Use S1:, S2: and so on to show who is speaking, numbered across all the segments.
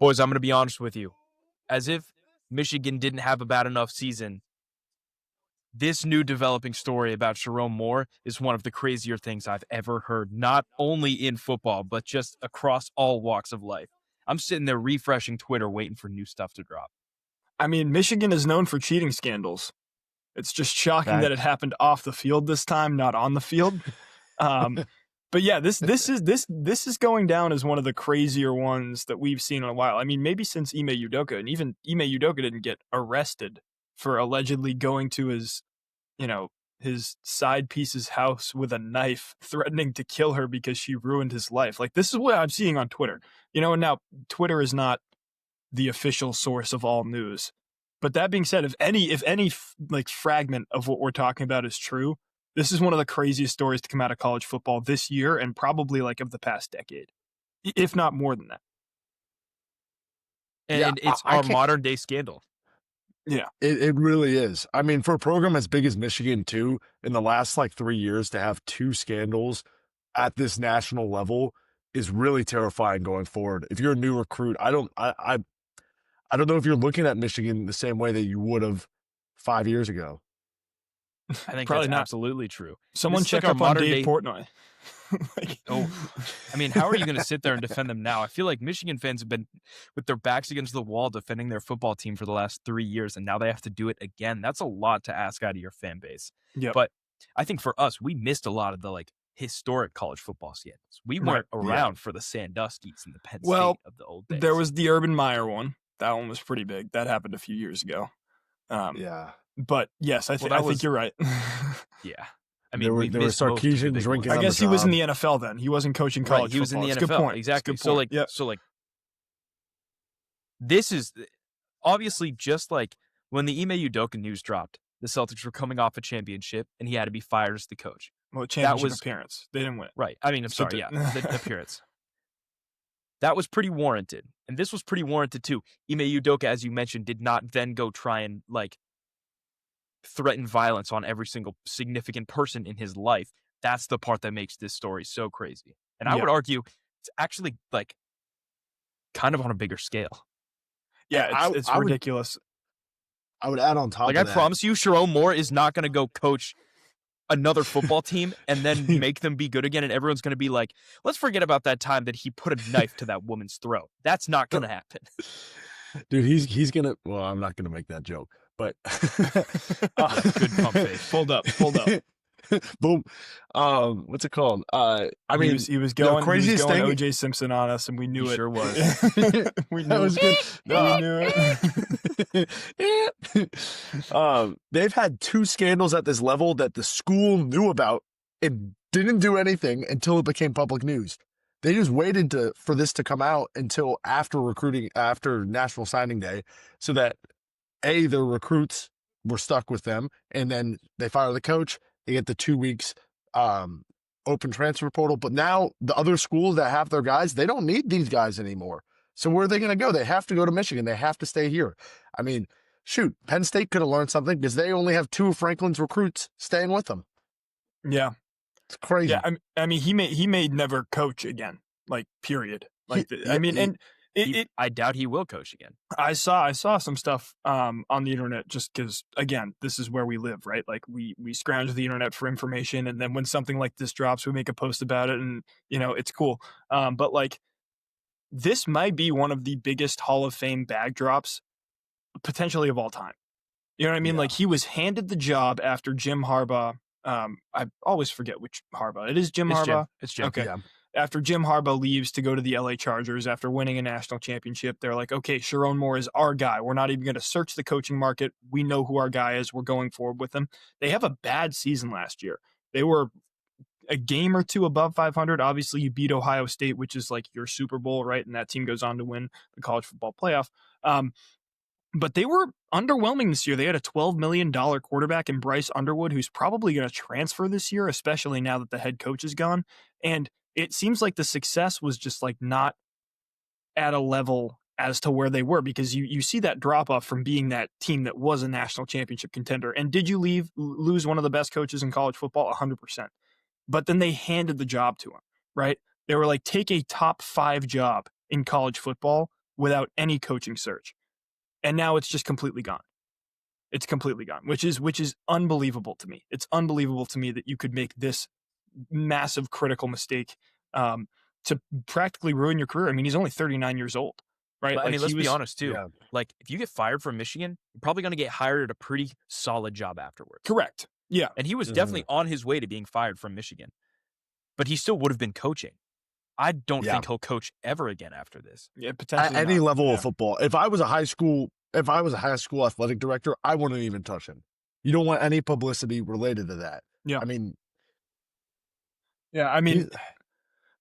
S1: Boys, I'm going to be honest with you. As if Michigan didn't have a bad enough season, this new developing story about Sherrone Moore is one of the crazier things I've ever heard, not only in football, but just across all walks of life. I'm sitting there refreshing Twitter, waiting for new stuff to drop.
S2: I mean, Michigan is known for cheating scandals. It's just shocking that it happened off the field this time, not on the field. But yeah, this is going down as one of the crazier ones that we've seen in a while. I mean, maybe since Ime Udoka, and even Ime Udoka didn't get arrested for allegedly going to his side piece's house with a knife, threatening to kill her because she ruined his life. Like, this is what I'm seeing on Twitter. And now Twitter is not the official source of all news. But that being said, if any fragment of what we're talking about is true, this is one of the craziest stories to come out of college football this year and probably of the past decade, if not more than that.
S1: And it's our modern day scandal.
S3: Yeah, it really is. I mean, for a program as big as Michigan, too, in the last 3 years to have 2 scandals at this national level is really terrifying going forward. If you're a new recruit, I don't know if you're looking at Michigan the same way that you would have 5 years ago.
S1: I think probably that's absolutely true.
S2: Someone check up on Dave Portnoy.
S1: I mean, how are you going to sit there and defend them now? I feel like Michigan fans have been with their backs against the wall defending their football team for the last 3 years, and now they have to do it again. That's a lot to ask out of your fan base.
S2: Yep.
S1: But I think for us, we missed a lot of the historic college football scandals. We weren't around for the Sandusky's and the Penn State of the old days.
S2: There was the Urban Meyer one. That one was pretty big. That happened a few years ago. But yes, I think you're right.
S1: Yeah. I mean,
S3: there were Sarkeesian drinking.
S2: I guess he was in the NFL then. He wasn't coaching college
S1: He was
S2: football.
S1: in the
S2: NFL.
S1: NFL.
S2: Good point.
S1: Exactly.
S2: Good point.
S1: So this is obviously just like when the Ime Udoka news dropped, the Celtics were coming off a championship and he had to be fired as the coach.
S2: Well, championship appearance. They didn't win.
S1: Right. I mean, I'm sorry. Yeah. The appearance. That was pretty warranted. And this was pretty warranted too. Ime Udoka, as you mentioned, did not then go try and threaten violence on every single significant person in his life. That's the part that makes this story so crazy. And I would argue it's actually kind of on a bigger scale.
S2: Yeah, it's ridiculous.
S3: I would add on top of that.
S1: I promise you, Sherrone Moore is not going to go coach another football team and then make them be good again. And everyone's going to be like, let's forget about that time that he put a knife to that woman's throat. That's not going to happen.
S3: Dude, he's going to, well, I'm not going to make that joke, but.
S1: Good pump fake.
S2: Pulled up.
S3: Boom. What's it called? I mean,
S2: he was going
S3: craziest thing.
S2: OJ Simpson on us, and we knew it.
S1: Sure was.
S2: We knew
S3: that was good.
S2: We knew
S3: it. They've had 2 scandals at this level that the school knew about and didn't do anything until it became public news. They just waited for this to come out until after National Signing Day, so that their recruits were stuck with them, and then they fire the coach. They get the 2 weeks open transfer portal. But now the other schools that have their guys, they don't need these guys anymore. So where are they going to go? They have to go to Michigan. They have to stay here. I mean, shoot, Penn State could have learned something because they only have 2 of Franklin's recruits staying with them.
S2: Yeah.
S3: It's crazy.
S2: Yeah, I mean, he may never coach again, period.
S1: I doubt he will coach again.
S2: I saw some stuff on the internet just because, again, this is where we live, right? We scrounge the internet for information, and then when something like this drops, we make a post about it, and it's cool. But this might be one of the biggest Hall of Fame bag drops potentially of all time. You know what I mean?
S3: Yeah.
S2: He was handed the job after Jim Harbaugh. I always forget which Harbaugh. It is Jim Harbaugh.
S1: It's Jim.
S2: Okay.
S3: Yeah.
S2: After Jim Harbaugh leaves to go to the LA Chargers after winning a national championship, they're like, okay, Sherrone Moore is our guy. We're not even going to search the coaching market. We know who our guy is. We're going forward with him. They have a bad season last year. They were a game or 2 above 500. Obviously, you beat Ohio State, which is your Super Bowl, right? And that team goes on to win the college football playoff. But they were underwhelming this year. They had a $12 million quarterback in Bryce Underwood, who's probably going to transfer this year, especially now that the head coach is gone. And it seems like the success was just not at a level as to where they were, because you see that drop off from being that team that was a national championship contender. And did you lose one of the best coaches in college football? 100%. But then they handed the job to him, right? They were like, take a top 5 job in college football without any coaching search. And now it's just completely gone. It's completely gone, which is unbelievable to me. It's unbelievable to me that you could make this massive critical mistake to practically ruin your career. I mean, he's only 39 years old, right?
S1: But, I mean, let's be honest too.
S3: Yeah.
S1: Like, if you get fired from Michigan, you're probably going to get hired at a pretty solid job afterwards.
S2: Correct. Yeah.
S1: And he was definitely on his way to being fired from Michigan, but he still would have been coaching. I don't think he'll coach ever again after this.
S2: Yeah, potentially
S3: at any
S2: not.
S3: level of football. If I was a high school athletic director, I wouldn't even touch him. You don't want any publicity related to that.
S2: Yeah.
S3: I mean,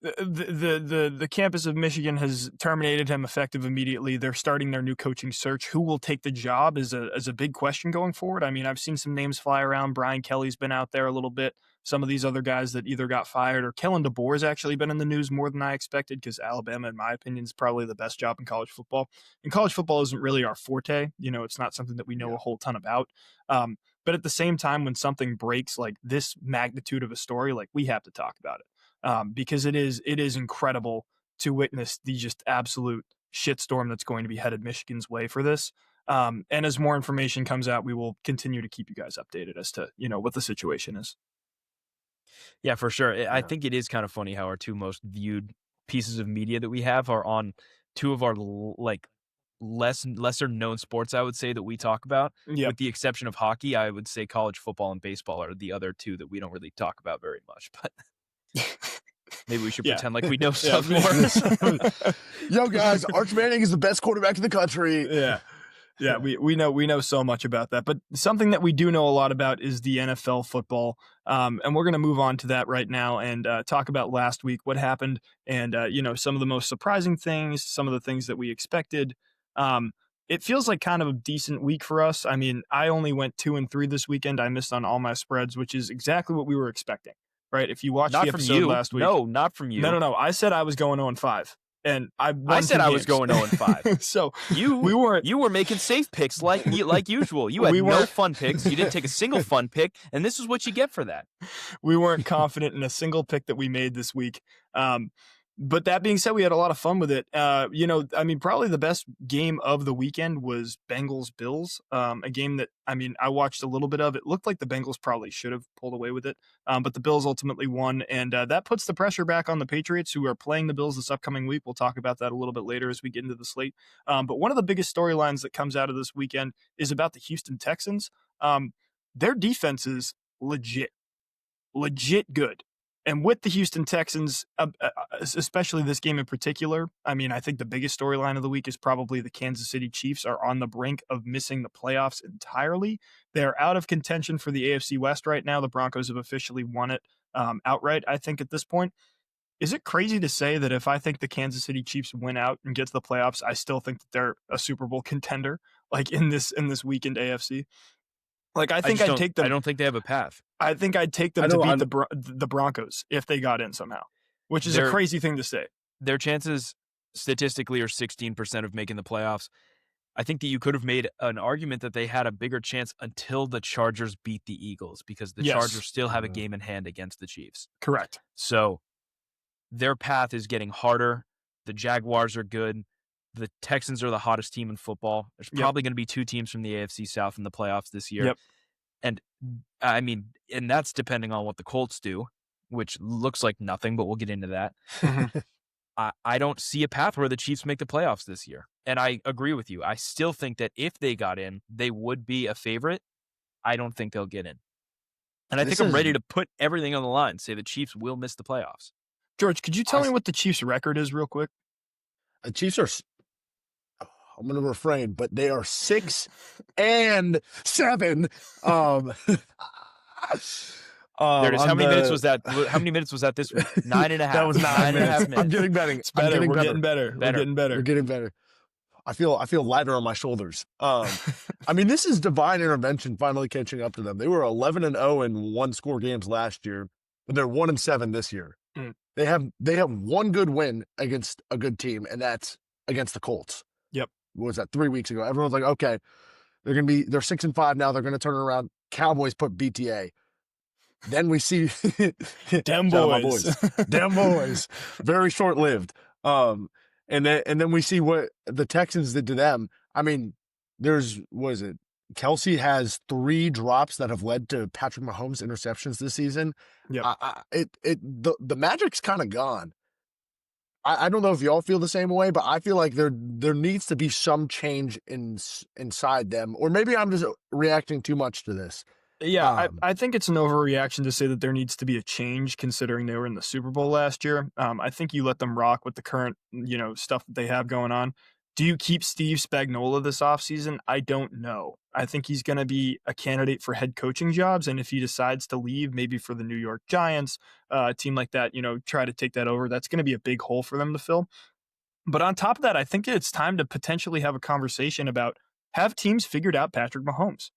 S2: the campus of Michigan has terminated him effective immediately. They're starting their new coaching search. Who will take the job is a big question going forward. I mean, I've seen some names fly around. Brian Kelly's been out there a little bit. Some of these other guys that either got fired or Kellen DeBoer has actually been in the news more than I expected because Alabama, in my opinion, is probably the best job in college football. And college football isn't really our forte. You know, it's not something that we know a whole ton about. But at the same time, when something breaks like this magnitude of a story, like we have to talk about it because it is incredible to witness the just absolute shitstorm that's going to be headed Michigan's way for this. And as more information comes out, we will continue to keep you guys updated as to, you know, what the situation is.
S1: Yeah, for sure. I think it is kind of funny how our two most viewed pieces of media that we have are on two of our like lesser known sports, I would say, that we talk about. With the exception of hockey, I would say college football and baseball are the other two that we don't really talk about very much. But maybe we should pretend like we know stuff more.
S3: Yo, guys, Arch Manning is the best quarterback in the country.
S2: Yeah, we know so much about that. But something that we do know a lot about is the NFL football. And we're going to move on to that right now and talk about last week, what happened, and you know, some of the most surprising things, some of the things that we expected. It feels like kind of a decent week for us. I mean, I only went 2-3 this weekend. I missed on all my spreads, which is exactly what we were expecting, right? If you watched the episode last week.
S1: No, not from you.
S2: No. I said I was going 0-5. And I
S1: said I was going 0-5.
S2: So
S1: you were making safe picks like usual. You had no fun picks. You didn't take a single fun pick, and this is what you get for that.
S2: We weren't confident in a single pick that we made this week. But that being said, we had a lot of fun with it. You know, I mean, probably the best game of the weekend was Bengals-Bills, a game that, I mean, I watched a little bit of. It looked like the Bengals probably should have pulled away with it, but the Bills ultimately won, and that puts the pressure back on the Patriots, who are playing the Bills this upcoming week. We'll talk about that a little bit later as we get into the slate. But one of the biggest storylines that comes out of this weekend is about the Houston Texans. Their defense is legit good. And with the Houston Texans, especially this game in particular, I mean, I think the biggest storyline of the week is probably the Kansas City Chiefs are on the brink of missing the playoffs entirely. They're out of contention for the AFC West right now. The Broncos have officially won it outright, I think, at this point. Is it crazy to say that if I think the Kansas City Chiefs win out and get to the playoffs, I still think that they're a Super Bowl contender, like in this weekend AFC? Like, I think I'd take them.
S1: I don't think they have a path.
S2: I think I'd take them to beat the Broncos if they got in somehow, which is a crazy thing to say.
S1: Their chances statistically are 16% of making the playoffs. I think that you could have made an argument that they had a bigger chance until the Chargers beat the Eagles, because the Chargers still have a game in hand against the Chiefs.
S2: Correct.
S1: So their path is getting harder. The Jaguars are good. The Texans are the hottest team in football. There's probably going to be two teams from the AFC South in the playoffs this year. And I mean, and that's depending on what the Colts do, which looks like nothing, but we'll get into that. I don't see a path where the Chiefs make the playoffs this year. And I agree with you. I still think that if they got in, they would be a favorite. I don't think they'll get in. And I think I'm ready to put everything on the line, say the Chiefs will miss the playoffs.
S2: George, could you tell me what the Chiefs' record is real quick?
S3: The Chiefs are, I'm going to refrain, but they are 6-7.
S1: There it is. How many minutes was that? How many minutes was that this week? 9.5.
S2: That was 9 minutes.
S3: I'm getting better.
S2: It's better. We're getting better.
S3: We're getting better. I feel lighter on my shoulders. I mean, this is divine intervention finally catching up to them. They were 11-0 in one-score games last year, but they're 1-7 this year. They have one good win against a good team, and that's against the Colts. What was that, 3 weeks ago? Everyone's like, okay, they're 6-5 now. They're going to turn it around. Cowboys put BTA. Then we see
S2: Dem boys.
S3: Dem boys. Very short-lived. And then we see what the Texans did to them. I mean, Kelsey has 3 drops that have led to Patrick Mahomes interceptions this season.
S2: Yep.
S3: The magic's kind of gone. I don't know if y'all feel the same way, but I feel like there needs to be some change inside them, or maybe I'm just reacting too much to this.
S2: Yeah, I think it's an overreaction to say that there needs to be a change considering they were in the Super Bowl last year. I think you let them rock with the current, stuff that they have going on. Do you keep Steve Spagnuolo this offseason? I don't know. I think he's going to be a candidate for head coaching jobs, and if he decides to leave, maybe for the New York Giants, a team like that, try to take that over, that's going to be a big hole for them to fill. But on top of that, I think it's time to potentially have a conversation about, have teams figured out Patrick Mahomes?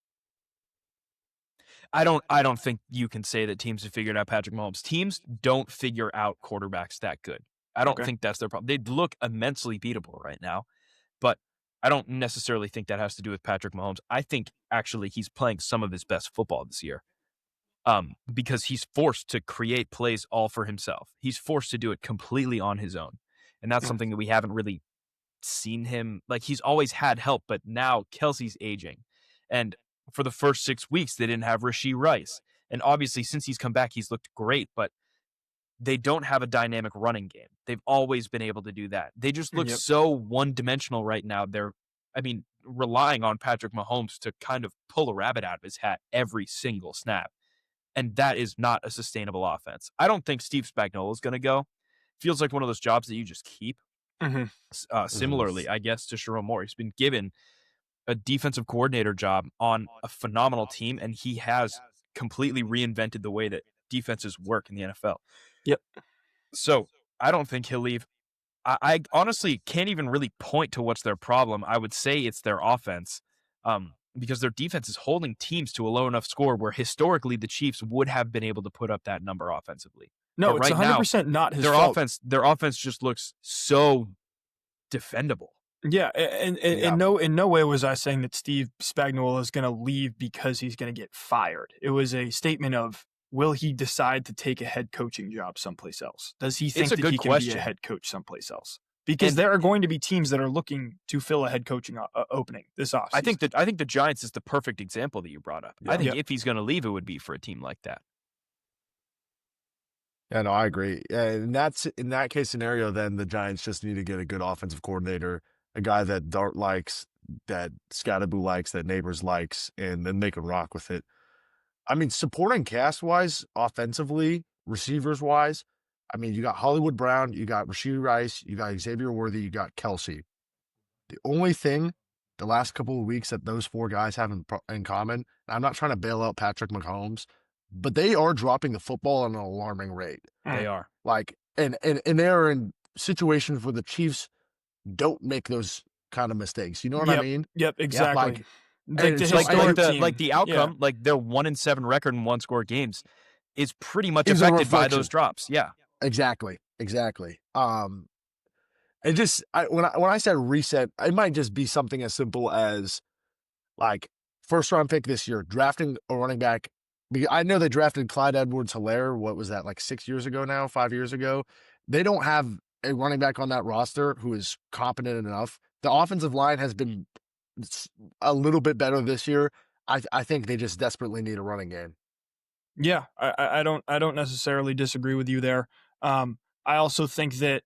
S1: I don't think you can say that teams have figured out Patrick Mahomes. Teams don't figure out quarterbacks that good. I don't think that's their problem. They look immensely beatable right now, but I don't necessarily think that has to do with Patrick Mahomes. I think actually he's playing some of his best football this year, because he's forced to create plays all for himself. He's forced to do it completely on his own, and that's something that we haven't really seen him. Like, he's always had help, but now Kelsey's aging, and for the first 6 weeks, they didn't have Rashee Rice. And obviously, since he's come back, he's looked great, but they don't have a dynamic running game. They've always been able to do that. They just look so one-dimensional right now. They're, relying on Patrick Mahomes to kind of pull a rabbit out of his hat every single snap. And that is not a sustainable offense. I don't think Steve Spagnuolo is going to go. Feels like one of those jobs that you just keep. Similarly, I guess, to Sherrone Moore. He's been given a defensive coordinator job on a phenomenal team, and he has completely reinvented the way that defenses work in the NFL.
S2: Yep.
S1: So I don't think he'll leave. I honestly can't even really point to what's their problem. I would say it's their offense, because their defense is holding teams to a low enough score where historically the Chiefs would have been able to put up that number offensively.
S2: No,
S1: but
S2: it's
S1: right
S2: 100%
S1: now,
S2: not his fault.
S1: Their offense just looks so defendable.
S2: Yeah, and in no way was I saying that Steve Spagnuolo is going to leave because he's going to get fired. It was a statement of, will he decide to take a head coaching job someplace else? Does he think that he can be a head coach someplace else? Because there are going to be teams that are looking to fill a head coaching opening this offseason.
S1: I think the Giants is the perfect example that you brought up. Yeah. I think if he's going to leave, it would be for a team like that.
S3: Yeah, no, I agree. And that's, in that case scenario, then the Giants just need to get a good offensive coordinator, a guy that Dart likes, that Scatterboo likes, that Neighbors likes, and then they can rock with it. I mean, supporting cast-wise, offensively, receivers-wise, you got Hollywood Brown, you got Rashee Rice, you got Xavier Worthy, you got Kelsey. The only thing the last couple of weeks that those 4 guys have in common, I'm not trying to bail out Patrick Mahomes, but they are dropping the football at an alarming rate.
S1: They are.
S3: And they are in situations where the Chiefs don't make those kind of mistakes. You know what I mean?
S2: Yep, exactly.
S1: The outcome, like their 1-7 record in one-score games, is pretty much affected by those drops. Yeah,
S3: exactly. It just, when I said reset, it might just be something as simple as, like, first round pick this year, drafting a running back. I know they drafted Clyde Edwards-Helaire. What was that, like 6 years ago now, 5 years ago? They don't have a running back on that roster who is competent enough. The offensive line has been a little bit better this year. I think they just desperately need a running game.
S2: Yeah, I don't necessarily disagree with you there. I also think that,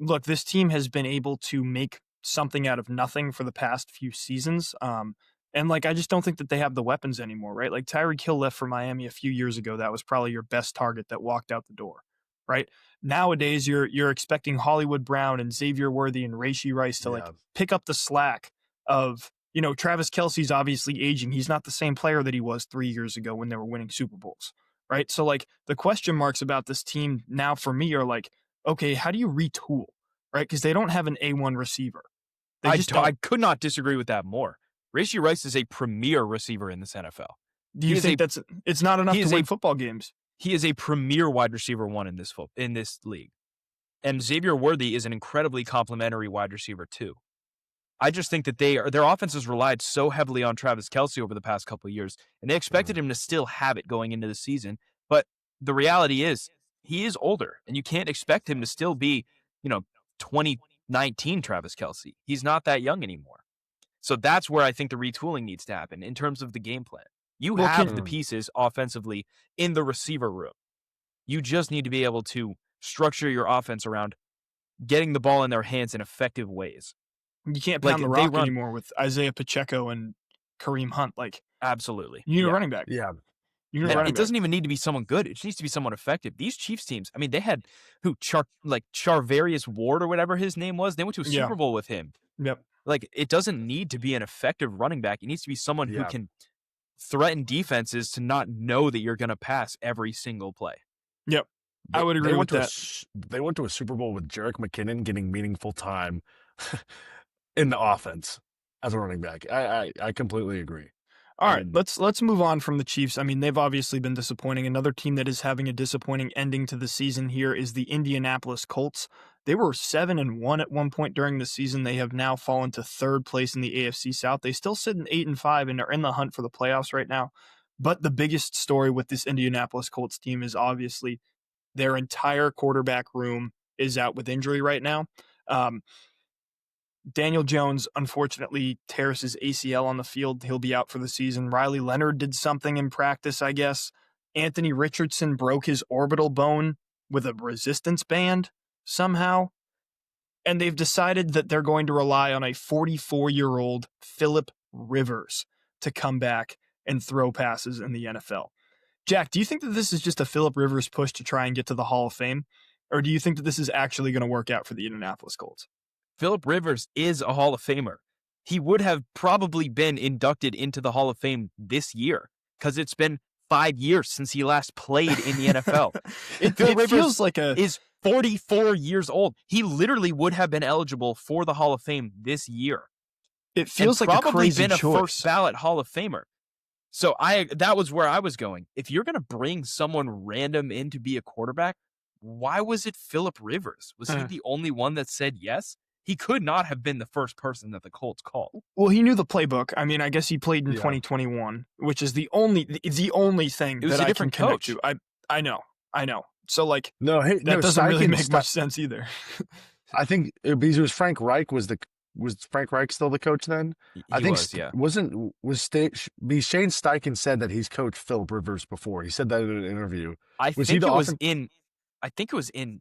S2: look, this team has been able to make something out of nothing for the past few seasons. And I just don't think that they have the weapons anymore, right? Like, Tyreek Hill left for Miami a few years ago. That was probably your best target that walked out the door, right? Nowadays, you're expecting Hollywood Brown and Xavier Worthy and Rashee Rice to pick up the slack of, Travis Kelce's obviously aging. He's not the same player that he was 3 years ago when they were winning Super Bowls, right? So the question marks about this team now for me are okay, how do you retool, right? Because they don't have an A1 receiver.
S1: I could not disagree with that more. Rashee Rice is a premier receiver in this NFL.
S2: Do you think it's not enough to win football games?
S1: He is a premier wide receiver 1 in this league. And Xavier Worthy is an incredibly complimentary wide receiver 2. I just think that their offense has relied so heavily on Travis Kelce over the past couple of years, and they expected him to still have it going into the season. But the reality is, he is older, and you can't expect him to still be, 2019 Travis Kelce. He's not that young anymore. So that's where I think the retooling needs to happen in terms of the game plan. You have the pieces offensively in the receiver room. You just need to be able to structure your offense around getting the ball in their hands in effective ways.
S2: You can't pound the rock anymore with Isaiah Pacheco and Kareem Hunt.
S1: Absolutely.
S2: You need a running back.
S3: Yeah.
S1: It doesn't even need to be someone good. It just needs to be someone effective. These Chiefs teams, I mean, they had Charvarius Ward or whatever his name was. They went to a Super Bowl with him.
S2: Yep.
S1: It doesn't need to be an effective running back. It needs to be someone who can threaten defenses to not know that you're going to pass every single play.
S2: Yep. I would agree with that.
S3: They went to a Super Bowl with Jerick McKinnon getting meaningful time in the offense as a running back. I completely agree.
S2: All right, let's move on from the Chiefs. I mean, they've obviously been disappointing. Another team that is having a disappointing ending to the season here is the Indianapolis Colts. They were 7-1 at one point during the season. They have now fallen to third place in the AFC South. They still sit in 8-5 and are in the hunt for the playoffs right now. But the biggest story with this Indianapolis Colts team is obviously their entire quarterback room is out with injury right now. Daniel Jones, unfortunately, tears his ACL on the field. He'll be out for the season. Riley Leonard did something in practice, I guess. Anthony Richardson broke his orbital bone with a resistance band somehow. And they've decided that they're going to rely on a 44-year-old Phillip Rivers to come back and throw passes in the NFL. Jack, do you think that this is just a Phillip Rivers push to try and get to the Hall of Fame? Or do you think that this is actually going to work out for the Indianapolis Colts?
S1: Phillip Rivers is a Hall of Famer. He would have probably been inducted into the Hall of Fame this year because it's been 5 years since he last played in the NFL.
S2: It feels like
S1: is 44 years old. He literally would have been eligible for the Hall of Fame this year.
S2: It feels like
S1: probably
S2: a crazy
S1: been a
S2: choice.
S1: first ballot Hall of Famer. So that was where I was going. If you're going to bring someone random in to be a quarterback, why was it Phillip Rivers? Was he the only one that said yes? He could not have been the first person that the Colts called.
S2: Well, he knew the playbook. I mean, I guess he played in 2021, which is the only thing that I can connect to. I know. So that doesn't really make much sense either.
S3: I think because it was Frank Reich was Frank Reich still the coach then? I think Shane Steichen said that he's coached Phillip Rivers before. He said that in an interview.
S1: I think it was in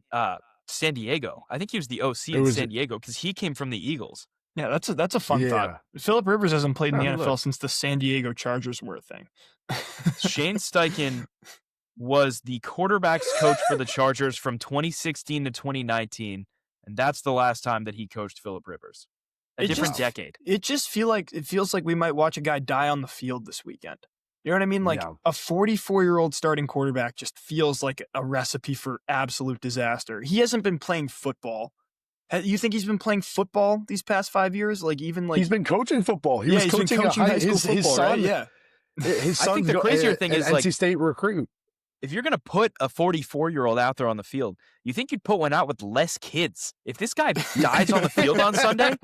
S1: San Diego. I think he was the OC in San Diego because he came from the Eagles.
S2: Yeah, that's a fun thought. Phillip Rivers hasn't played in the NFL since the San Diego Chargers were a thing.
S1: Shane Steichen was the quarterbacks coach for the Chargers from 2016 to 2019, and that's the last time that he coached Phillip Rivers. A different decade.
S2: It feels like we might watch a guy die on the field this weekend. You know what I mean? A 44-year-old starting quarterback just feels like a recipe for absolute disaster. He hasn't been playing football. You think he's been playing football these past 5 years?
S3: He's been coaching football. He's been coaching high school football, his son. Right?
S2: Yeah.
S3: His son.
S1: I think the crazier thing is
S3: NC State recruit.
S1: If you're going to put a 44-year-old out there on the field, you think you'd put one out with less kids. If this guy dies on the field on Sunday,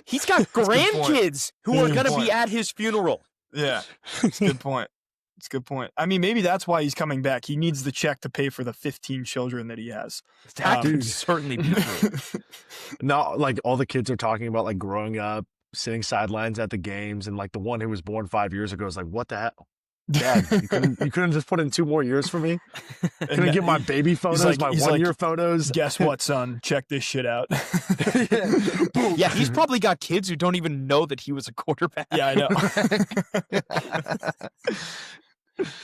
S1: he's got grandkids who are going to be at his funeral.
S2: Yeah, it's a good point. It's a good point. I mean, maybe that's why he's coming back. He needs the check to pay for the 15 children that he has.
S1: That could certainly be true.
S3: No, all the kids are talking about growing up, sitting sidelines at the games, and the one who was born 5 years ago is like, what the hell? Dad, you couldn't just put in 2 more years for me? Couldn't get my baby photos, my 1 year photos?
S2: Guess what, son? Check this shit out.
S1: Yeah, he's probably got kids who don't even know that he was a quarterback.
S2: Yeah, I know.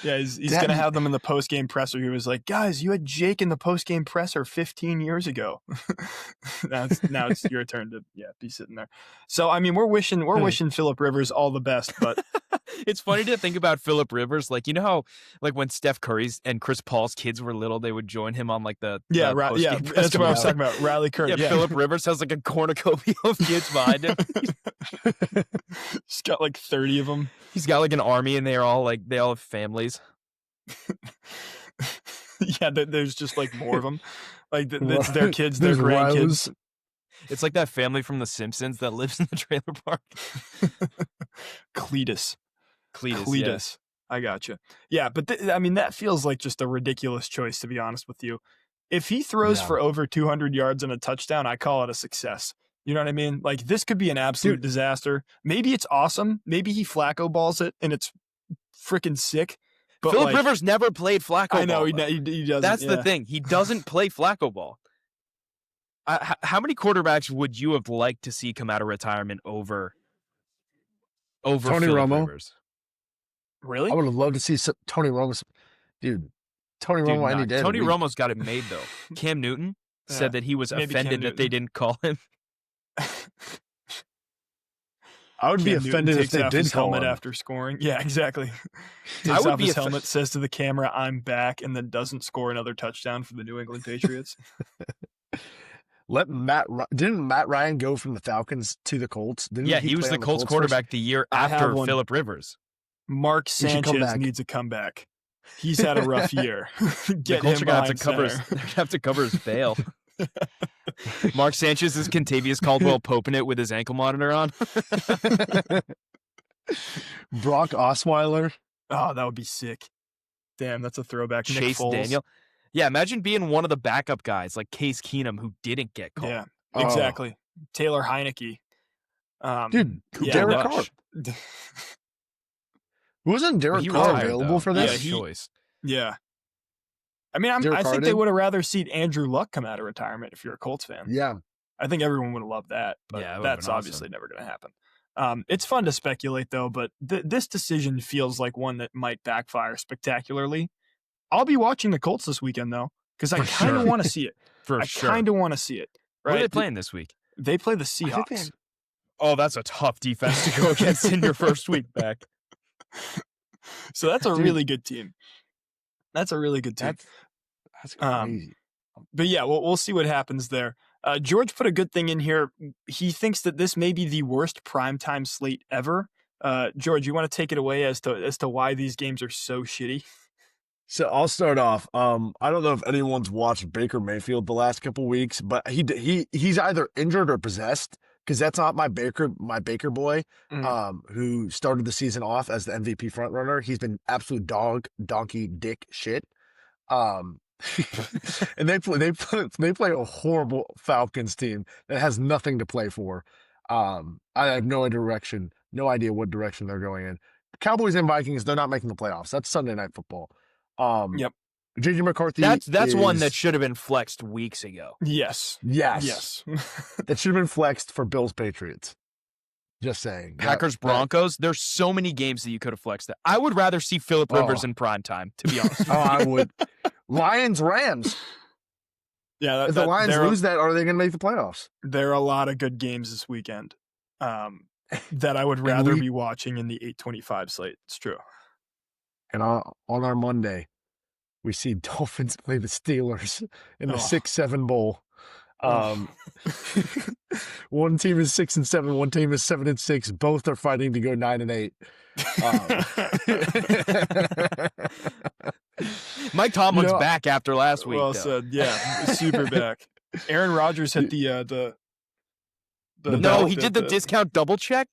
S2: Yeah, he's going to have them in the post-game presser. He was like, guys, you had Jake in the post-game presser 15 years ago. now it's your turn to be sitting there. So, I mean, we're wishing Phillip Rivers all the best, but
S1: it's funny to think about Phillip Rivers. You know how when Steph Curry's and Chris Paul's kids were little, they would join him on
S2: that's what I was talking about. Riley Curry.
S1: Yeah, Phillip Rivers has a cornucopia of kids behind him.
S2: He's got 30 of them.
S1: He's got an army, and they all have families.
S2: Yeah, there's just more of them. It's their kids, their grandkids.
S1: It's like that family from The Simpsons that lives in the trailer park.
S2: Cletus.
S1: Yeah.
S2: I gotcha. Yeah, but that feels like just a ridiculous choice, to be honest with you. if he throws
S3: Yeah.
S2: for over 200 yards and a touchdown, I call it a success. You know what I mean? Like, this could be an absolute disaster. Maybe it's awesome. Maybe he Flacco balls it and it's freaking sick. But
S1: Phillip Rivers never played Flacco ball.
S2: I know, he doesn't.
S1: That's the thing. He doesn't play Flacco ball. How many quarterbacks would you have liked to see come out of retirement over
S3: Tony
S1: Phillip
S3: Romo?
S1: Rivers?
S2: Really?
S3: I would have loved to see Tony Romo. Dude, Tony Romo any day.
S1: Tony Romo's got it made, though. Cam Newton said that he was offended that they didn't call him.
S3: I would be offended if they did call him
S2: after scoring. Yeah, exactly.
S1: I would
S2: off
S1: be
S2: his helmet, says to the camera, "I'm back," and then doesn't score another touchdown for the New England Patriots.
S3: Didn't Matt Ryan go from the Falcons to the Colts?
S1: He was the Colts quarterback the year after Phillip Rivers.
S2: Mark Sanchez needs a comeback. He's had a rough year.
S1: The Colts are going to have to cover his bail. Mark Sanchez is Kentavious Caldwell Poping it with his ankle monitor on.
S3: Brock Osweiler.
S2: Oh, that would be sick. Damn, that's a throwback.
S1: Chase Daniel. Yeah, imagine being one of the backup guys like Case Keenum who didn't get called.
S2: Yeah, exactly. Taylor Heineke.
S3: Dude, Derek Carr. Wasn't Derek Carr available for this?
S1: Choice.
S2: Yeah. I mean, I think they would have rather seen Andrew Luck come out of retirement if you're a Colts fan.
S3: Yeah.
S2: I think everyone would have loved that, but that's obviously never going to happen. It's fun to speculate, though, but this decision feels like one that might backfire spectacularly. I'll be watching the Colts this weekend, though, because I kind of want to see it. I kind of want to see it. Right?
S1: What are they playing this week?
S2: They play the Seahawks.
S1: Oh, that's a tough defense to go against in your first week back.
S2: So that's a really good team. That's a really good team.
S3: That's crazy.
S2: But yeah, we'll see what happens there. George put a good thing in here. He thinks that this may be the worst primetime slate ever. George, you want to take it away as to why these games are so shitty?
S3: So I'll start off. I don't know if anyone's watched Baker Mayfield the last couple weeks, but he's either injured or possessed, because that's not my Baker boy, who started the season off as the MVP frontrunner. He's been absolute donkey dick shit. And they play a horrible Falcons team that has nothing to play for. I have no idea what direction they're going in. Cowboys and Vikings, they're not making the playoffs. That's Sunday Night Football.
S2: Yep.
S3: JJ McCarthy.
S1: That's one that should have been flexed weeks ago.
S2: Yes.
S3: That should have been flexed for Bills Patriots. Just saying.
S1: Packers Broncos. There's so many games that you could have flexed it. I would rather see Phillip Rivers in prime time, to be honest.
S3: I would. Lions Rams.
S2: Yeah.
S3: If the Lions lose that, are they going to make the playoffs? There
S2: are a lot of good games this weekend that I would rather be watching in the 8:25 slate. It's true.
S3: And on our Monday, we see Dolphins play the Steelers in the 6-7 bowl. One team is 6-7, one team is 7-6. Both are fighting to go 9-8.
S1: Mike Tomlin's back after last week.
S2: Well said. Yeah, super back. Aaron Rodgers hit the
S1: he did the discount double check.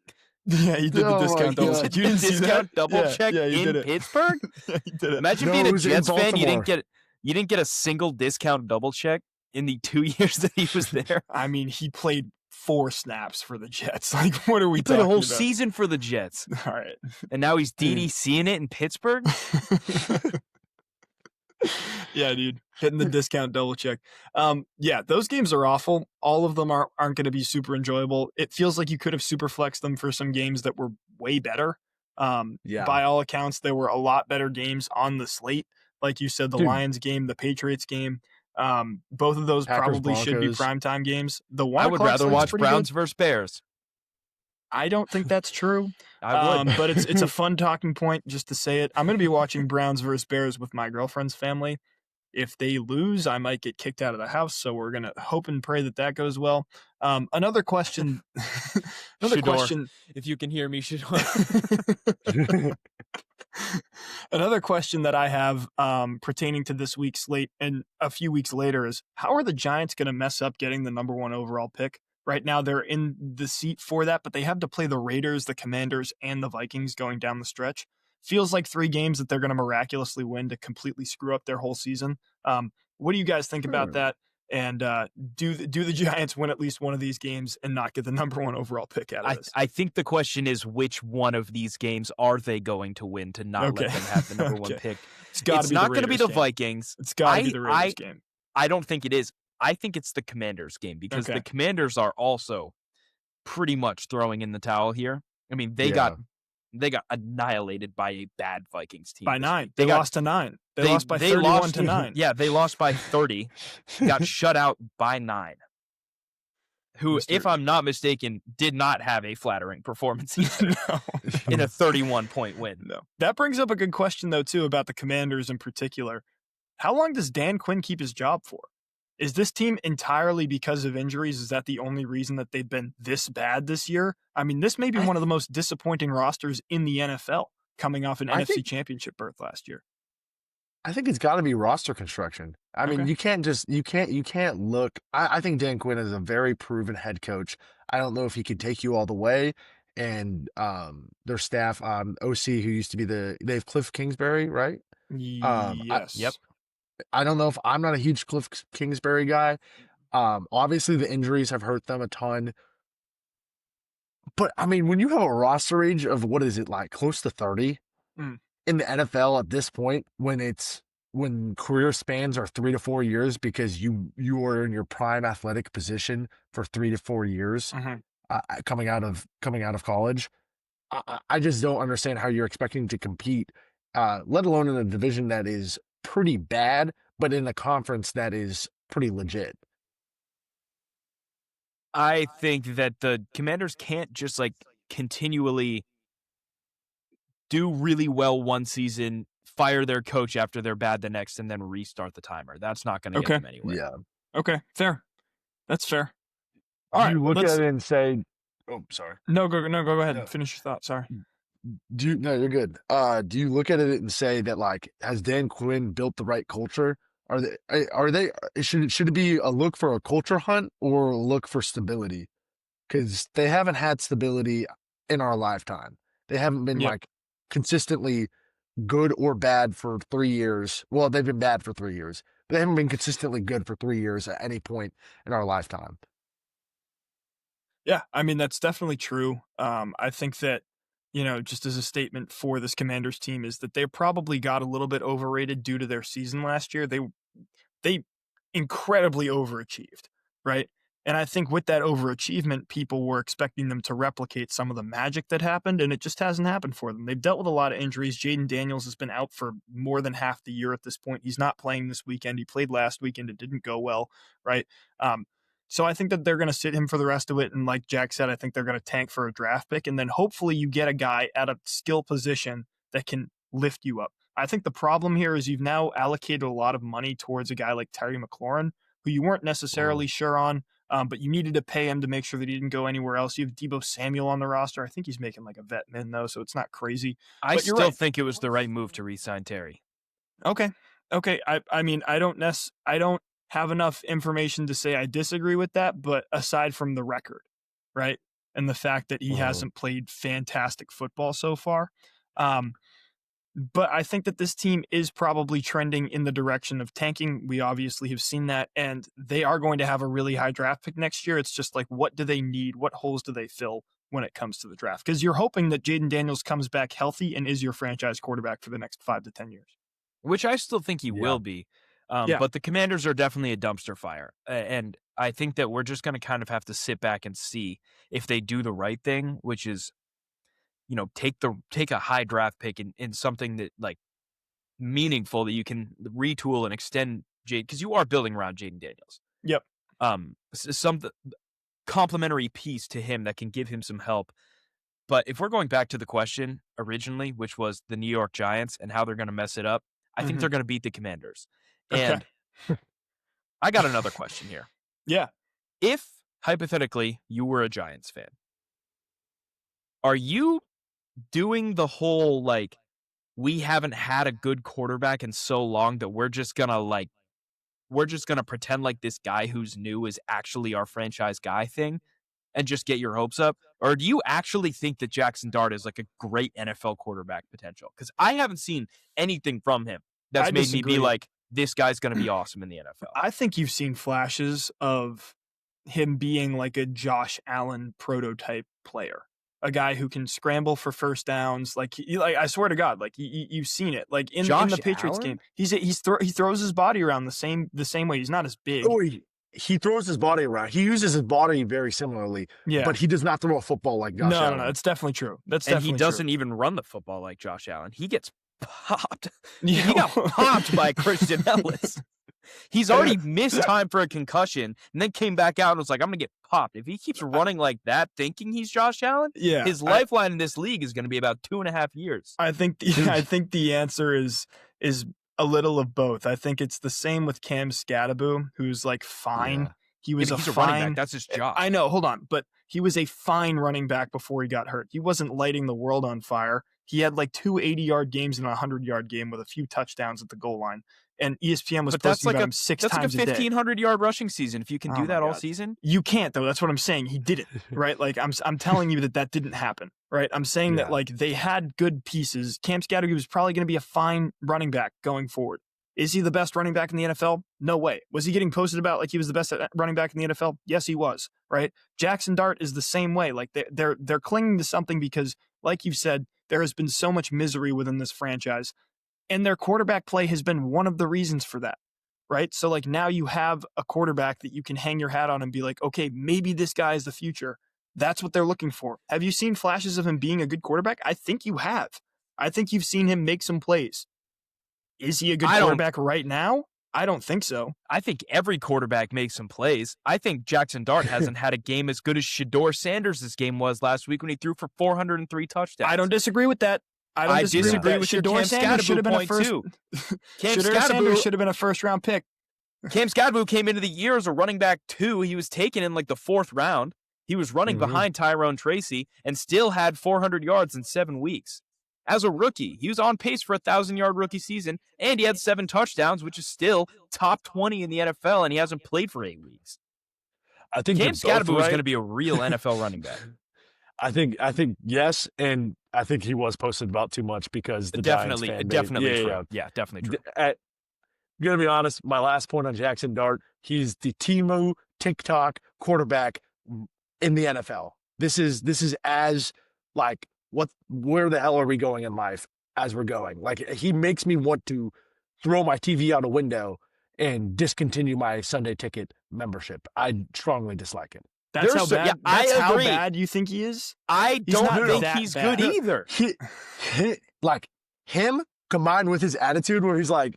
S2: Yeah, he did the discount double check.
S1: You didn't see that? Double check in Pittsburgh?
S2: Yeah, he did it.
S1: Imagine being a Jets fan, you didn't get a single discount double check in the 2 years that he was there.
S2: I mean, he played 4 snaps for the Jets. Like, what are we
S1: talking about? He played a whole
S2: about?
S1: season for the Jets.
S2: All right.
S1: And now he's DDCing it in Pittsburgh?
S2: Yeah, dude. Hitting the discount double check. Yeah, those games are awful. All of them aren't going to be super enjoyable. It feels like you could have super flexed them for some games that were way better. By all accounts, there were a lot better games on the slate. Like you said, the Lions game, the Patriots game. Both of those
S3: Packers,
S2: probably should be
S3: Broncos.
S2: primetime games.
S1: I would rather watch Browns versus Bears.
S2: I don't think that's true.
S1: I would.
S2: But it's a fun talking point just to say it. I'm going to be watching Browns versus Bears with my girlfriend's family. If they lose, I might get kicked out of the house. So we're going to hope and pray that goes well. Another question.
S1: Question. If you can hear me, Shador.
S2: Another question that I have pertaining to this week's slate and a few weeks later is, how are the Giants going to mess up getting the number 1 overall pick? Right now, they're in the seat for that, but they have to play the Raiders, the Commanders, and the Vikings going down the stretch. Feels like 3 games that they're going to miraculously win to completely screw up their whole season. What do you guys think about that? And do the Giants win at least one of these games and not get the number 1 overall pick out of this?
S1: I think the question is, which one of these games are they going to win to not let them have the number 1 pick?
S2: It's
S1: not going to be the Vikings.
S2: It's got to be the Raiders game.
S1: I don't think it is. I think it's the Commanders game because the Commanders are also pretty much throwing in the towel here. I mean, they got annihilated by a bad Vikings team.
S2: By 9. They lost to 9. They lost by 31 to 9.
S1: Yeah, they lost by 30. Got shut out by 9. Who, if I'm not mistaken, did not have a flattering performance either in a 31-point win.
S2: No. That brings up a good question, though, too, about the Commanders in particular. How long does Dan Quinn keep his job for? Is this team entirely because of injuries? Is that the only reason that they've been this bad this year? I mean, this may be one of the most disappointing rosters in the NFL, coming off an NFC Championship berth last year.
S3: I think it's got to be roster construction. I mean, you can't look. I think Dan Quinn is a very proven head coach. I don't know if he could take you all the way. And their staff, OC, who used to be they have Cliff Kingsbury, right?
S2: Yes.
S1: Yep.
S3: I don't know if I'm not a huge Cliff Kingsbury guy. Obviously the injuries have hurt them a ton. But I mean, when you have a roster age of what is it like, close to 30 in the NFL at this point, when career spans are 3 to 4 years because you are in your prime athletic position for 3 to 4 years, coming out of college, I just don't understand how you're expecting to compete, let alone in a division that is pretty bad, but in a conference that is pretty legit.
S1: I think that the Commanders can't just continually do really well one season, fire their coach after they're bad the next, and then restart the timer. That's not going to get them anywhere.
S3: Yeah.
S2: Okay, fair. That's fair. All right,
S3: you look at it and say, "Oh, sorry."
S2: No, go ahead and finish your thought. Sorry.
S3: No, you're good. Do you look at it and say that has Dan Quinn built the right culture? Should it be a look for a culture hunt or a look for stability? Because they haven't had stability in our lifetime. They haven't been consistently good or bad for 3 years. Well, they've been bad for 3 years, but they haven't been consistently good for 3 years at any point in our lifetime.
S2: Yeah, I mean, that's definitely true. I think that, just as a statement for this Commanders team is that they probably got a little bit overrated due to their season last year. They incredibly overachieved, right? And I think with that overachievement, people were expecting them to replicate some of the magic that happened, and it just hasn't happened for them. They've dealt with a lot of injuries. Jayden Daniels has been out for more than half the year at this point. He's not playing this weekend. He played last weekend. It didn't go well, right? So I think that they're going to sit him for the rest of it. And like Jack said, I think they're going to tank for a draft pick. And then hopefully you get a guy at a skill position that can lift you up. I think the problem here is you've now allocated a lot of money towards a guy like Terry McLaurin, who you weren't necessarily sure on, but you needed to pay him to make sure that he didn't go anywhere else. You have Deebo Samuel on the roster. I think he's making like a vet min, though, so it's not crazy.
S1: I still think it was the right move to re-sign Terry.
S2: Okay. I mean, I don't have enough information to say I disagree with that, but aside from the record, right, and the fact that he hasn't played fantastic football so far, but I think that this team is probably trending in the direction of tanking. We obviously have seen that, and they are going to have a really high draft pick next year. It's just what do they need? What holes do they fill when it comes to the draft? Because you're hoping that Jayden Daniels comes back healthy and is your franchise quarterback for the next 5 to 10 years.
S1: Which I still think he will be. But the Commanders are definitely a dumpster fire. And I think that we're just going to kind of have to sit back and see if they do the right thing, which is, take a high draft pick in something that meaningful that you can retool and extend because you are building around Jayden Daniels.
S2: Yep.
S1: Some complementary piece to him that can give him some help. But if we're going back to the question originally, which was the New York Giants and how they're going to mess it up, I think they're going to beat the Commanders. And I got another question here.
S2: Yeah.
S1: If, hypothetically, you were a Giants fan, are you doing the whole, we haven't had a good quarterback in so long that we're just going to pretend like this guy who's new is actually our franchise guy thing and just get your hopes up? Or do you actually think that Jackson Dart is a great NFL quarterback potential? Because I haven't seen anything from him that's made me be this guy's going to be awesome in the NFL.
S2: I think you've seen flashes of him being like a Josh Allen prototype player, a guy who can scramble for first downs. Like I swear to God, like you've seen it. Like in the Patriots game, he throws his body around the same way. He's not as big.
S3: Oh, he throws his body around. He uses his body very similarly.
S2: Yeah,
S3: but he does not throw a football like Josh Allen.
S2: No, it's definitely true.
S1: And he doesn't even run the football like Josh Allen. He gets popped.
S2: Yeah.
S1: He got popped by Christian Ellis. He's already missed time for a concussion and then came back out and was like, I'm going to get popped. If he keeps running like that, thinking he's Josh Allen, his lifeline in this league is going to be about 2.5 years.
S2: I think the answer is a little of both. I think it's the same with Cam Scatterbo, who's like fine. Yeah. He's a running back.
S1: That's his job.
S2: I know. Hold on. But he was a fine running back before he got hurt. He wasn't lighting the world on fire. He had like 2 80-yard games and a 100-yard game with a few touchdowns at the goal line. And ESPN was posting about him 6 times a day.
S1: That's like a 1,500-yard rushing season. If you can do that all season.
S2: You can't, though. That's what I'm saying. He didn't, right? Like, I'm telling you that didn't happen, right? I'm saying that, like, they had good pieces. Cam Scatterbo was probably going to be a fine running back going forward. Is he the best running back in the NFL? No way. Was he getting posted about like he was the best running back in the NFL? Yes, he was, right? Jackson Dart is the same way. Like, they're clinging to something because, like you've said, there has been so much misery within this franchise. And their quarterback play has been one of the reasons for that, right? So, like, now you have a quarterback that you can hang your hat on and be like, okay, maybe this guy is the future. That's what they're looking for. Have you seen flashes of him being a good quarterback? I think you have. I think you've seen him make some plays. Is he a good quarterback right now? I don't think so.
S1: I think every quarterback makes some plays. I think Jackson Dart hasn't had a game as good as Shedeur Sanders' game was last week when he threw for 403 touchdowns.
S2: I don't disagree with that. I disagree with
S1: Shedeur Sanders should have been a first.
S2: Shedeur Sanders should have been a first-round pick.
S1: Cam Scatterbo came into the year as a running back 2. He was taken in like the 4th round. He was running behind Tyrone Tracy and still had 400 yards in 7 weeks. As a rookie, he was on pace for a 1,000-yard rookie season, and he had 7 touchdowns, which is still top 20 in the NFL, and he hasn't played for 8 weeks.
S3: I think
S1: Cam Scatterbo is going to be a real NFL running back.
S3: I think yes, and I think he was posted about too much because the
S1: definitely
S3: true.
S1: Yeah, definitely true.
S3: I'm gonna be honest. My last point on Jackson Dart, he's the Temu TikTok quarterback in the NFL. This is as like where the hell are we going in life as we're going? Like, he makes me want to throw my TV out a window and discontinue my Sunday ticket membership. I strongly dislike him.
S2: That's how bad. How bad you think he is?
S1: I don't think he's good either.
S3: He, like him combined with his attitude, where he's like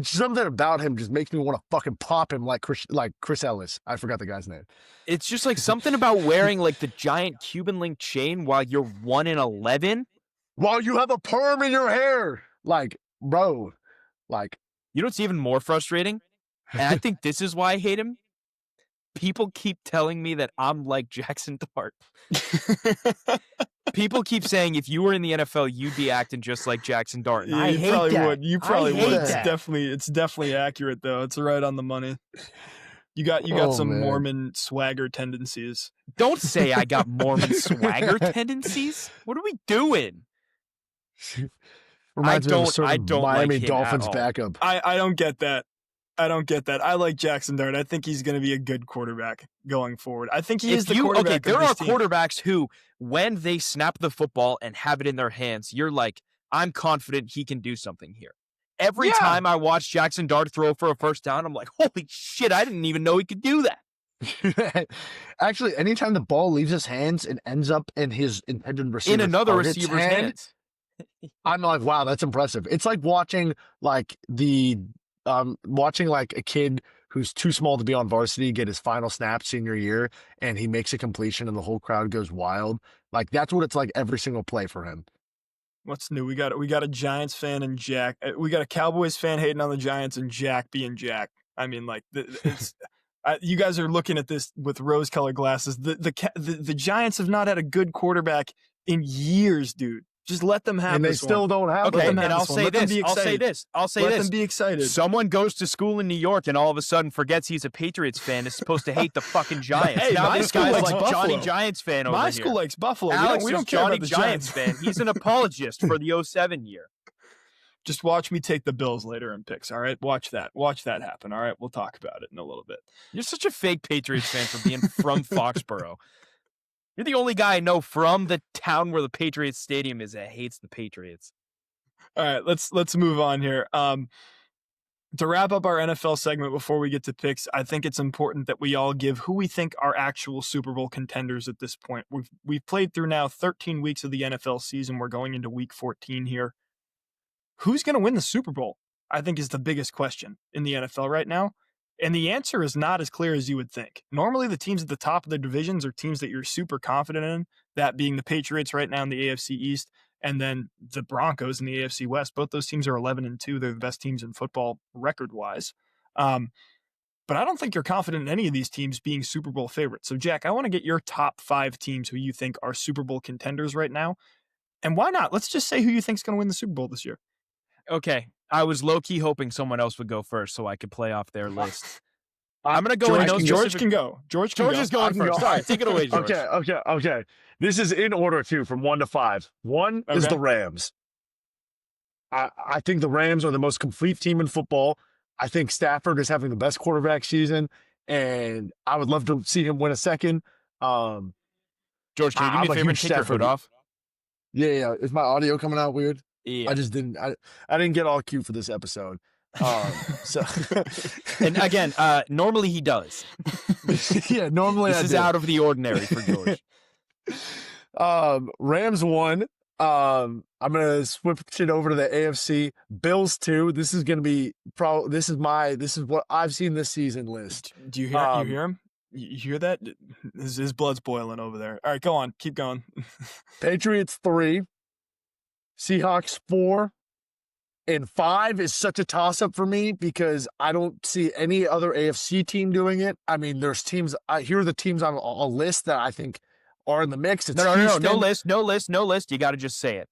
S3: something about him just makes me want to fucking pop him like Chris Ellis. I forgot the guy's name.
S1: It's just like something about wearing like the giant Cuban link chain while you're 1-11,
S3: while you have a perm in your hair. Like, bro, like,
S1: you know what's even more frustrating? And I think this is why I hate him. People keep telling me that I'm like Jackson Dart. People keep saying if you were in the NFL, you'd be acting just like Jackson Dart.
S2: Yeah, you probably would. You probably would. It's definitely accurate though. It's right on the money. You got some Mormon swagger tendencies.
S1: Don't say I got Mormon swagger tendencies. What are we doing? I don't
S3: Miami
S1: like
S3: Dolphins backup.
S2: I don't get that. I don't get that. I like Jackson Dart. I think he's going to be a good quarterback going forward. I think he is the quarterback.
S1: Okay, there are quarterbacks who, when they snap the football and have it in their hands, you're like, I'm confident he can do something here. Every time I watch Jackson Dart throw for a first down, I'm like, holy shit, I didn't even know he could do that.
S3: Actually, anytime the ball leaves his hands and ends up in his intended receiver,
S1: in another receiver's hands,
S3: I'm like, wow, that's impressive. It's like watching like a kid who's too small to be on varsity get his final snap senior year, and he makes a completion and the whole crowd goes wild. Like, that's what it's like every single play for him.
S2: What's new? We got a Giants fan and Jack. We got a Cowboys fan hating on the Giants and Jack being Jack. I mean, like, it's you guys are looking at this with rose-colored glasses. The Giants have not had a good quarterback in years, dude. Just let them have
S3: and
S2: this
S3: they still
S2: one.
S3: don't have
S2: Okay,
S3: them.
S2: and
S1: I'll say this.
S2: Let them be excited.
S1: Someone goes to school in New York and all of a sudden forgets he's a Patriots fan. Is supposed to hate the fucking Giants.
S2: Hey,
S1: now this guy's like
S2: Buffalo.
S1: Johnny Giants fan over
S2: My
S1: here.
S2: school likes Buffalo.
S1: Alex
S2: we don't
S1: is
S2: care
S1: Johnny
S2: about the
S1: Giants fan. He's an apologist for the 07 year.
S2: Just watch me take the Bills later in picks, all right? Watch that happen, all right? We'll talk about it in a little bit.
S1: You're such a fake Patriots fan for being from Foxborough. You're the only guy I know from the town where the Patriots stadium is that hates the Patriots.
S2: All right, let's move on here. To wrap up our NFL segment before we get to picks, I think it's important that we all give who we think are actual Super Bowl contenders at this point. We've played through now 13 weeks of the NFL season. We're going into week 14 here. Who's going to win the Super Bowl, I think, is the biggest question in the NFL right now. And the answer is not as clear as you would think. Normally, the teams at the top of the divisions are teams that you're super confident in, that being the Patriots right now in the AFC East, and then the Broncos in the AFC West. Both those teams are 11-2. They're the best teams in football record-wise. But I don't think you're confident in any of these teams being Super Bowl favorites. So, Jack, I want to get your top 5 teams who you think are Super Bowl contenders right now. And why not? Let's just say who you think is going to win the Super Bowl this year.
S1: Okay, I was low-key hoping someone else would go first so I could play off their list. I'm going to go
S2: George,
S1: in no
S2: George
S1: specific...
S2: can go. George
S1: is going first. All right, take it away, George.
S3: Okay. This is in order, too, from 1 to 5. 1 is the Rams. I think the Rams are the most complete team in football. I think Stafford is having the best quarterback season, and I would love to see him win a second.
S1: George, can you do me a favor and take your hood off?
S3: Yeah. Is my audio coming out weird?
S1: Yeah.
S3: I just didn't. I didn't get all cute for this episode. So,
S1: and again, normally he does.
S3: Yeah, normally
S1: this is out of the ordinary for George.
S3: Rams 1. I'm gonna switch it over to the AFC. Bills 2. This is gonna be This is what I've seen this season list.
S2: Do you hear? You hear him? You hear that? His blood's boiling over there. All right, go on. Keep going.
S3: Patriots 3. Seahawks 4. And 5 is such a toss-up for me because I don't see any other AFC team doing it. I mean, there's teams. Here are the teams on a list that I think are in the mix. It's
S1: no list. You got to just say it.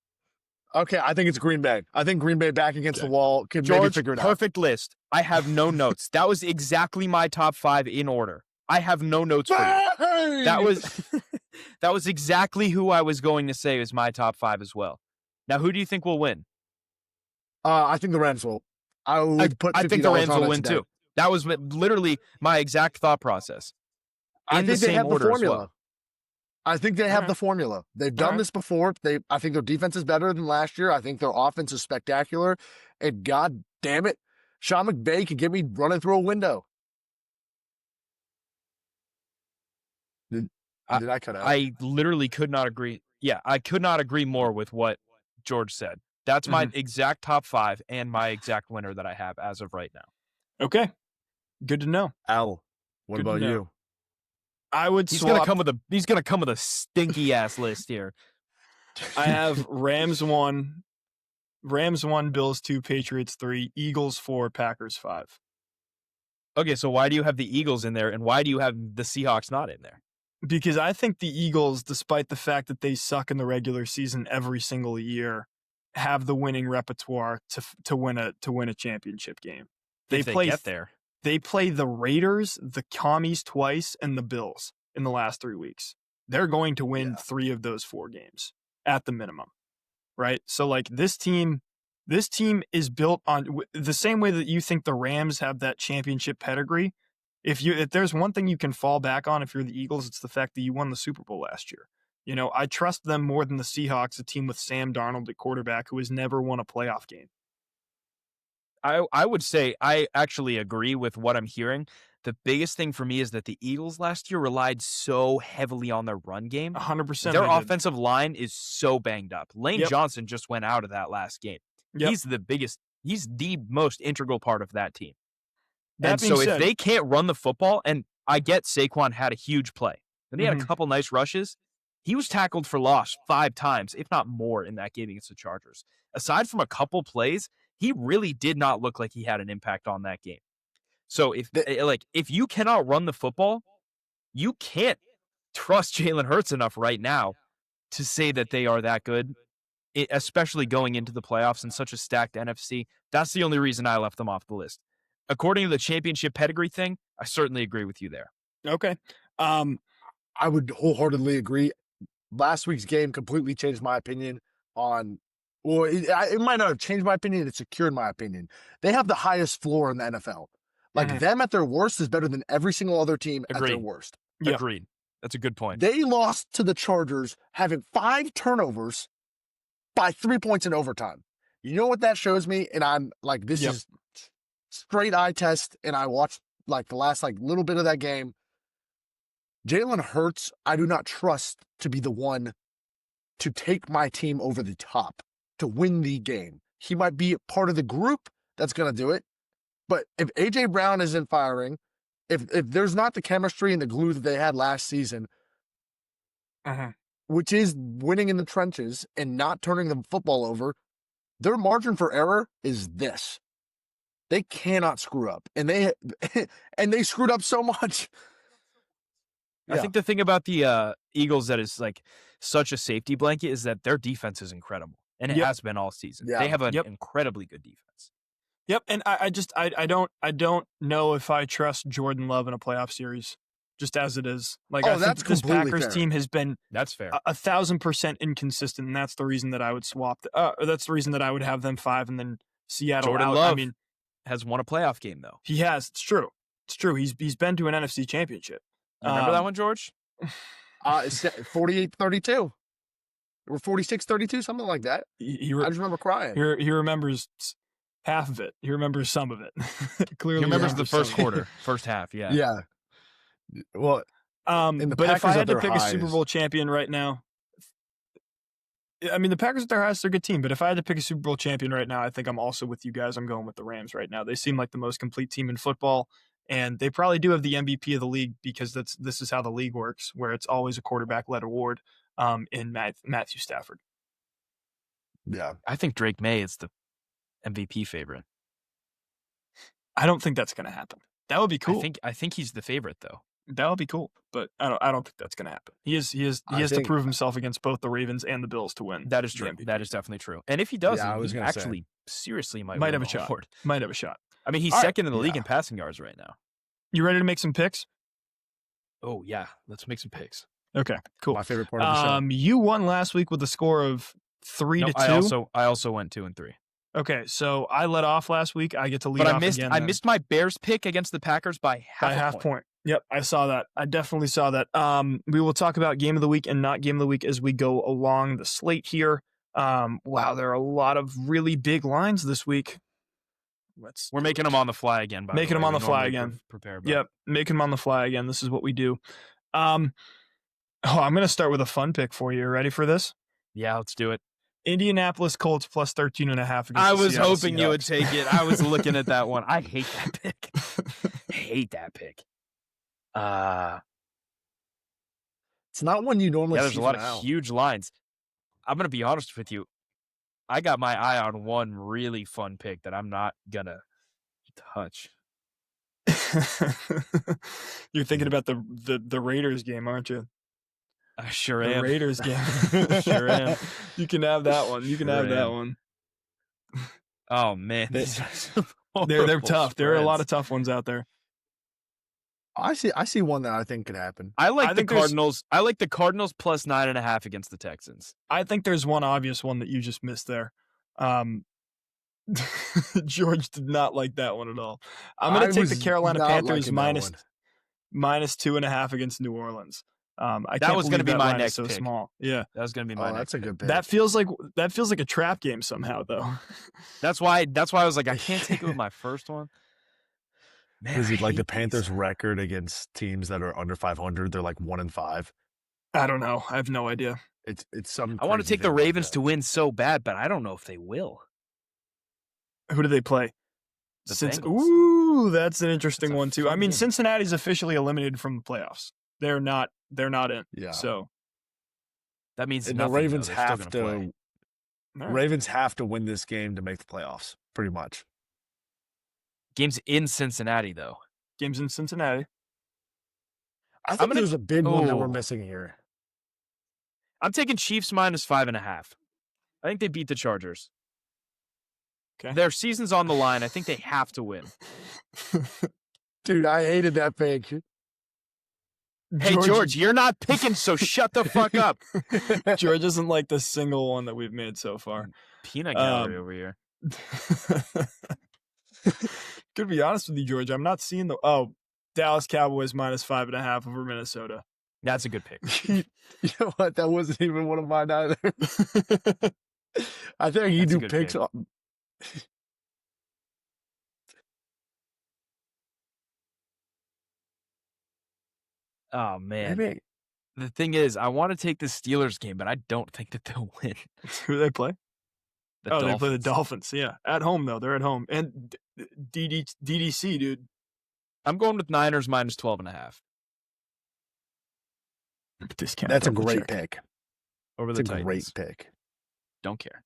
S3: Okay, I think it's Green Bay. I think Green Bay back against the wall could maybe figure it out.
S1: Perfect list. I have no notes. That was exactly my top 5 in order. I have no notes for you. That was exactly who I was going to say was my top 5 as well. Now, who do you think will win?
S3: I think the Rams will. I
S1: think the Rams will win too. That was literally my exact thought process.
S3: I think they have the formula. I think they have the formula. They've done this before. I think their defense is better than last year. I think their offense is spectacular. And God damn it, Sean McVay can get me running through a window. Did I cut out?
S1: I literally could not agree. Yeah, I could not agree more with what George said. That's my exact top 5 and my exact winner that I have as of right now.
S2: Okay. Good to know.
S3: Al, what about you?
S2: I would
S1: He's gonna come with a stinky ass list here.
S2: I have Rams 1, Bills 2, Patriots 3, Eagles 4, Packers 5.
S1: Okay, so why do you have the Eagles in there and why do you have the Seahawks not in there?
S2: Because I think the Eagles, despite the fact that they suck in the regular season every single year, have the winning repertoire to win a championship game.
S1: They get there.
S2: They play the Raiders, the Commies twice, and the Bills in the last 3 weeks. They're going to win 3 of those 4 games at the minimum, right? So like this team is built on the same way that you think the Rams have that championship pedigree. If there's one thing you can fall back on if you're the Eagles, it's the fact that you won the Super Bowl last year. You know, I trust them more than the Seahawks, a team with Sam Darnold at quarterback who has never won a playoff game.
S1: I would say I actually agree with what I'm hearing. The biggest thing for me is that the Eagles last year relied so heavily on their run game.
S2: 100%.
S1: Their offensive line is so banged up. Lane Johnson just went out of that last game. Yep. He's the most integral part of that team. And so if they can't run the football, and I get Saquon had a huge play, and he had a couple nice rushes, he was tackled for loss 5 times, if not more, in that game against the Chargers. Aside from a couple plays, he really did not look like he had an impact on that game. So if you cannot run the football, you can't trust Jalen Hurts enough right now to say that they are that good, especially going into the playoffs in such a stacked NFC. That's the only reason I left them off the list. According to the championship pedigree thing, I certainly agree with you there.
S2: Okay.
S3: I would wholeheartedly agree. Last week's game completely changed my opinion on Well, it might not have changed my opinion. It secured my opinion. They have the highest floor in the NFL. Like, them at their worst is better than every single other team at their worst.
S2: Yep.
S1: Agreed. That's a good point.
S3: They lost to the Chargers having 5 turnovers by 3 points in overtime. You know what that shows me? And I'm like, this is straight eye test. And I watched like the last like little bit of that game. Jalen Hurts, I do not trust to be the one to take my team over the top to win the game. He might be part of the group that's going to do it. But if A.J. Brown isn't firing, if there's not the chemistry and the glue that they had last season, which is winning in the trenches and not turning the football over, their margin for error is this. They cannot screw up. And they screwed up so much.
S1: I think the thing about the Eagles that is like such a safety blanket is that their defense is incredible. And it has been all season.
S3: Yeah.
S1: They have an incredibly good defense.
S2: Yep, and I don't know if I trust Jordan Love in a playoff series, just as it is. Like, I think this Packers team has been
S1: that's fair
S2: 1,000% inconsistent, and that's the reason that I would swap. That's the reason that I would have them 5 and then Seattle
S1: Jordan
S2: out.
S1: Love
S2: I mean,
S1: has won a playoff game though.
S2: he has. It's true. It's true. He's been to an NFC championship.
S1: You remember that one, George?
S3: It's 48-32. Or 46-32, something like that. I just remember crying.
S2: He remembers half of it. He remembers some of it. Clearly,
S1: he remembers the first quarter, first half. Yeah.
S3: Yeah. Well,
S2: but if I had to pick a Super Bowl champion right now, I mean, the Packers at their highest, they're a good team. But if I had to pick a Super Bowl champion right now, I think I'm also with you guys. I'm going with the Rams right now. They seem like the most complete team in football, and they probably do have the MVP of the league because this is how the league works, where it's always a quarterback-led award in Matthew Stafford.
S3: Yeah.
S1: I think Drake May is the MVP favorite.
S2: I don't think that's going to happen. That would be cool.
S1: I think he's the favorite though.
S2: That would be cool, but I don't think that's going to happen. He has to prove himself against both the Ravens and the Bills to win.
S1: That is true. That is definitely true. And if he does, he actually seriously might
S2: have a shot. Might have a shot.
S1: I mean, he's second in the league in passing yards right now.
S2: You ready to make some picks?
S1: Oh yeah, let's make some picks.
S2: Okay, cool.
S3: My favorite part of the show.
S2: You won last week with a score of 3-2.
S1: I also went 2 and 3.
S2: Okay, so I led off last week. I get to lead off again.
S1: I missed my Bears pick against the Packers by half
S2: point. Yep, I saw that. I definitely saw that. We will talk about game of the week and not game of the week as we go along the slate here. Wow, there are a lot of really big lines this week.
S1: We're making them on the fly again.
S2: Making them on the fly again.
S1: Prepare.
S2: Yep, making them on the fly again. This is what we do. I'm going to start with a fun pick for you. Ready for this?
S1: Yeah, let's do it.
S2: Indianapolis Colts plus 13.5.
S1: I was hoping you would take it. I was looking at that one. I hate that pick. Hate that pick.
S3: It's not one you normally see.
S1: There's a lot of huge lines. I'm going to be honest with you. I got my eye on one really fun pick that I'm not going to touch.
S2: You're thinking about the Raiders game, aren't you?
S1: I sure
S2: am.
S1: The
S2: Raiders game.
S1: Sure am.
S2: You can have that one. You can have that one.
S1: Oh, man.
S2: They're tough. There are a lot of tough ones out there.
S3: I see one that I think could happen.
S1: I like the Cardinals. I like the Cardinals plus 9.5 against the Texans.
S2: I think there's one obvious one that you just missed there. George did not like that one at all. I'm going to take the Carolina Panthers minus 2.5 against New Orleans.
S1: That was going to be my next pick.
S2: Small. Yeah,
S1: that was going to be my next.
S3: That's a good pick.
S2: That feels like a trap game somehow, though.
S1: That's why I was like, I can't take it with my first one.
S3: Man, is it like the Panthers' record against teams that are under 500? They're like 1-5.
S2: I don't know. I have no idea.
S3: It's some.
S1: I want to take the Ravens to win so bad, but I don't know if they will.
S2: Who do they play?
S1: The Bengals.
S2: Ooh, that's an interesting one too. I mean, Cincinnati's officially eliminated from the playoffs. They're not in.
S3: Yeah.
S2: So
S1: that means
S3: the Ravens have to. Ravens have to win this game to make the playoffs. Pretty much.
S1: Game's in Cincinnati, though.
S2: Game's in Cincinnati.
S3: I think there's a big one that we're missing here.
S1: I'm taking Chiefs minus 5.5. I think they beat the Chargers.
S2: Okay.
S1: Their season's on the line. I think they have to win.
S3: Dude, I hated that pick.
S1: Hey, George, you're not picking, so shut the fuck up.
S2: George isn't like the single one that we've made so far.
S1: Peanut gallery over here.
S2: To be honest with you, George, I'm not seeing Dallas Cowboys -5.5 over Minnesota.
S1: That's a good pick.
S3: You know what? That wasn't even one of mine either. I think you do picks.
S1: Oh, man.
S3: Maybe.
S1: The thing is, I want to take the Steelers game, but I don't think that they'll win.
S2: Who do they play?
S1: Dolphins.
S2: They play the Dolphins. Yeah, at home though. They're at home, and DDC, dude.
S1: I'm going with Niners -12.5.
S2: Discount.
S3: That's a great pick.
S1: Over the
S3: That's a
S1: Titans.
S3: great pick.
S1: Don't care.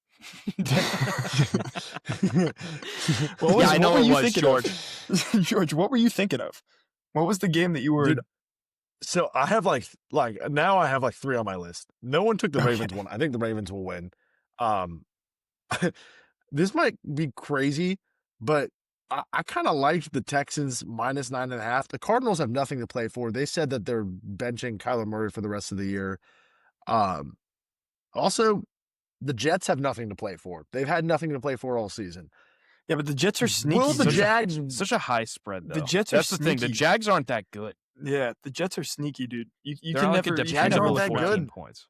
S2: I know
S1: it
S2: you
S1: was,
S2: thinking
S1: George.
S2: Of? George, what were you thinking of? What was the game that you were?
S3: Dude, so I have like now I have like 3 on my list. No one took the Ravens one. I think the Ravens will win. This might be crazy, but I kind of liked the Texans -9.5. The Cardinals have nothing to play for. They said that they're benching Kyler Murray for the rest of the year. Also, the Jets have nothing to play for. They've had nothing to play for all season.
S2: Yeah, but the Jets are sneaky.
S3: Will the Jags?
S1: Such a high spread, though.
S2: The Jets
S1: That's
S2: are
S1: the thing.
S2: sneaky.
S1: The Jags aren't that good.
S2: Yeah, the Jets are sneaky, dude. You
S1: They're
S2: can
S1: like
S2: never.
S1: a
S2: You can
S3: Jags
S2: never
S3: aren't
S1: dependable
S3: that
S2: afford
S1: 14
S3: good.
S1: points.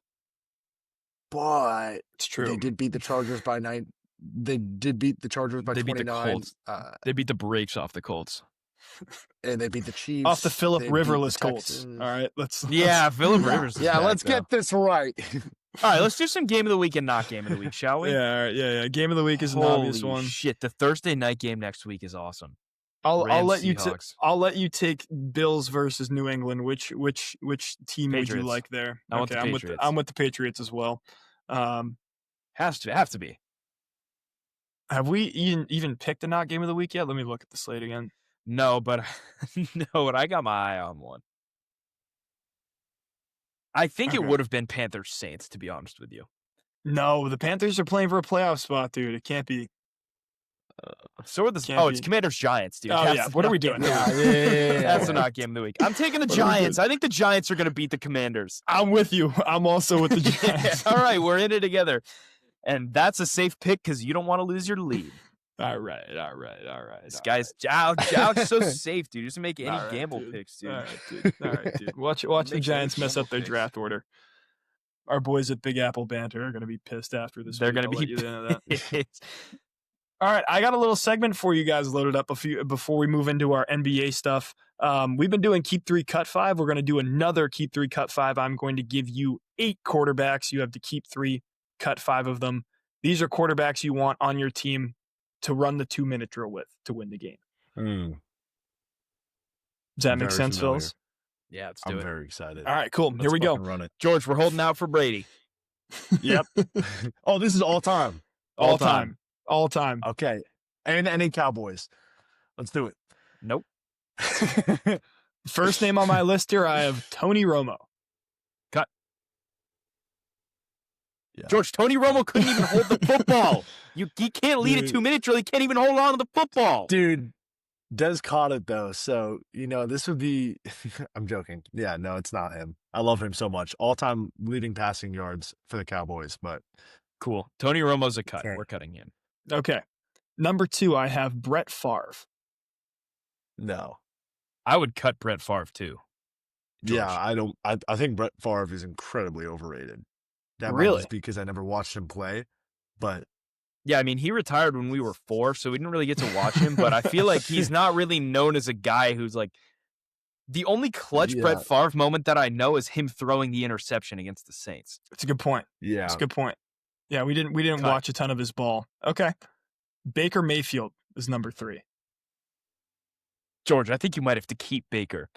S3: But
S2: It's true.
S3: they did beat the Chargers by 9. They did beat the Chargers by
S1: They beat the
S3: 29.
S1: Colts. They beat the brakes off the Colts.
S3: And they beat the Chiefs.
S2: Off the Phillip
S3: They beat the
S2: Riverless Colts.
S3: Texans.
S2: All right, let's.
S1: Yeah, Phillip Rivers. Is
S3: Yeah,
S1: back,
S3: let's
S1: though.
S3: get this right.
S1: All right, let's do some game of the week and not game of the week, shall we?
S2: Yeah, all right, yeah. Game of the week is an obvious
S1: Holy
S2: one.
S1: shit, the Thursday night game next week is awesome.
S2: I'll let you.
S1: Seahawks.
S2: I'll let you take Bills versus New England. Which team would you
S1: Patriots.
S2: like there?
S1: I want the Patriots.
S2: I'm with the Patriots as well.
S1: Have to be.
S2: Have we even picked a not game of the week yet? Let me look at the slate again.
S1: No, but I got my eye on one. I think it
S2: Okay.
S1: would have been Panthers Saints, to be honest with you.
S2: No, the Panthers are playing for a playoff spot, dude. It can't be.
S1: So are the
S2: Can't
S1: it's
S2: be.
S1: Commanders Giants, dude.
S2: Oh,
S1: That's
S2: yeah.
S1: the
S2: What are we
S1: not
S2: doing?
S1: game of the week. That's the not game of the week. I'm taking the
S2: What are we
S1: Giants.
S2: doing?
S1: I think the Giants are going to beat the Commanders.
S2: I'm with you. I'm also with the Giants.
S1: All right, we're in it together. And that's a safe pick because you don't want to lose your lead.
S2: All right.
S1: This guy's Alex so safe, dude. He doesn't make any
S2: All right,
S1: gamble
S2: dude.
S1: picks, dude.
S2: All right, dude. Watch the
S1: Make
S2: Giants
S1: any
S2: mess up
S1: gamble
S2: their
S1: picks.
S2: draft order. Our boys at Big Apple Banter are going to be pissed after this.
S1: They're
S2: week.
S1: going to
S2: I'll
S1: be
S2: let you know that.
S1: pissed.
S2: All right, I got a little segment for you guys loaded up before we move into our NBA stuff. We've been doing Keep 3, Cut 5. We're going to do another Keep 3, Cut 5. I'm going to give you 8 quarterbacks. You have to keep 3, cut 5 of them. These are quarterbacks you want on your team to run the 2-minute drill with to win the game. Does that make
S3: Very
S2: sense,
S3: familiar.
S2: Phils?
S1: Yeah, let's do
S3: I'm
S1: it.
S3: very excited.
S2: All right, cool. Here
S3: Let's
S2: we go.
S3: fucking Run it.
S1: George, we're holding out for Brady.
S3: Yep. Oh, this is all time.
S2: All time.
S3: Okay. And any Cowboys. Let's do it.
S1: Nope.
S2: First name on my list here, I have Tony Romo.
S3: Yeah.
S1: George, Tony Romo couldn't even hold the football. He can't lead a
S2: Dude.
S1: 2-minute drill. He can't even hold on to the football.
S3: Dude, Des caught it though. So, this would be I'm joking. Yeah, no, it's not him. I love him so much. All-time leading passing yards for the Cowboys, but
S1: Cool. Tony Romo's a cut.
S3: Okay.
S1: We're cutting him.
S2: Okay. Number 2, I have Brett Favre.
S3: no.
S1: I would cut Brett Favre too. George.
S3: Yeah, I think Brett Favre is incredibly overrated. That might
S2: Really?
S3: just be because I never watched him play, but
S1: Yeah, I mean, he retired when we were 4, so we didn't really get to watch him, but I feel like he's not really known as a guy who's like the only clutch
S3: Yeah.
S1: Brett Favre moment that I know is him throwing the interception against the Saints.
S2: That's a good point.
S3: yeah.
S2: That's a good point. Yeah, we didn't
S1: Cut.
S2: watch a ton of his ball. Okay. Baker Mayfield is number 3.
S1: George, I think you might have to keep Baker.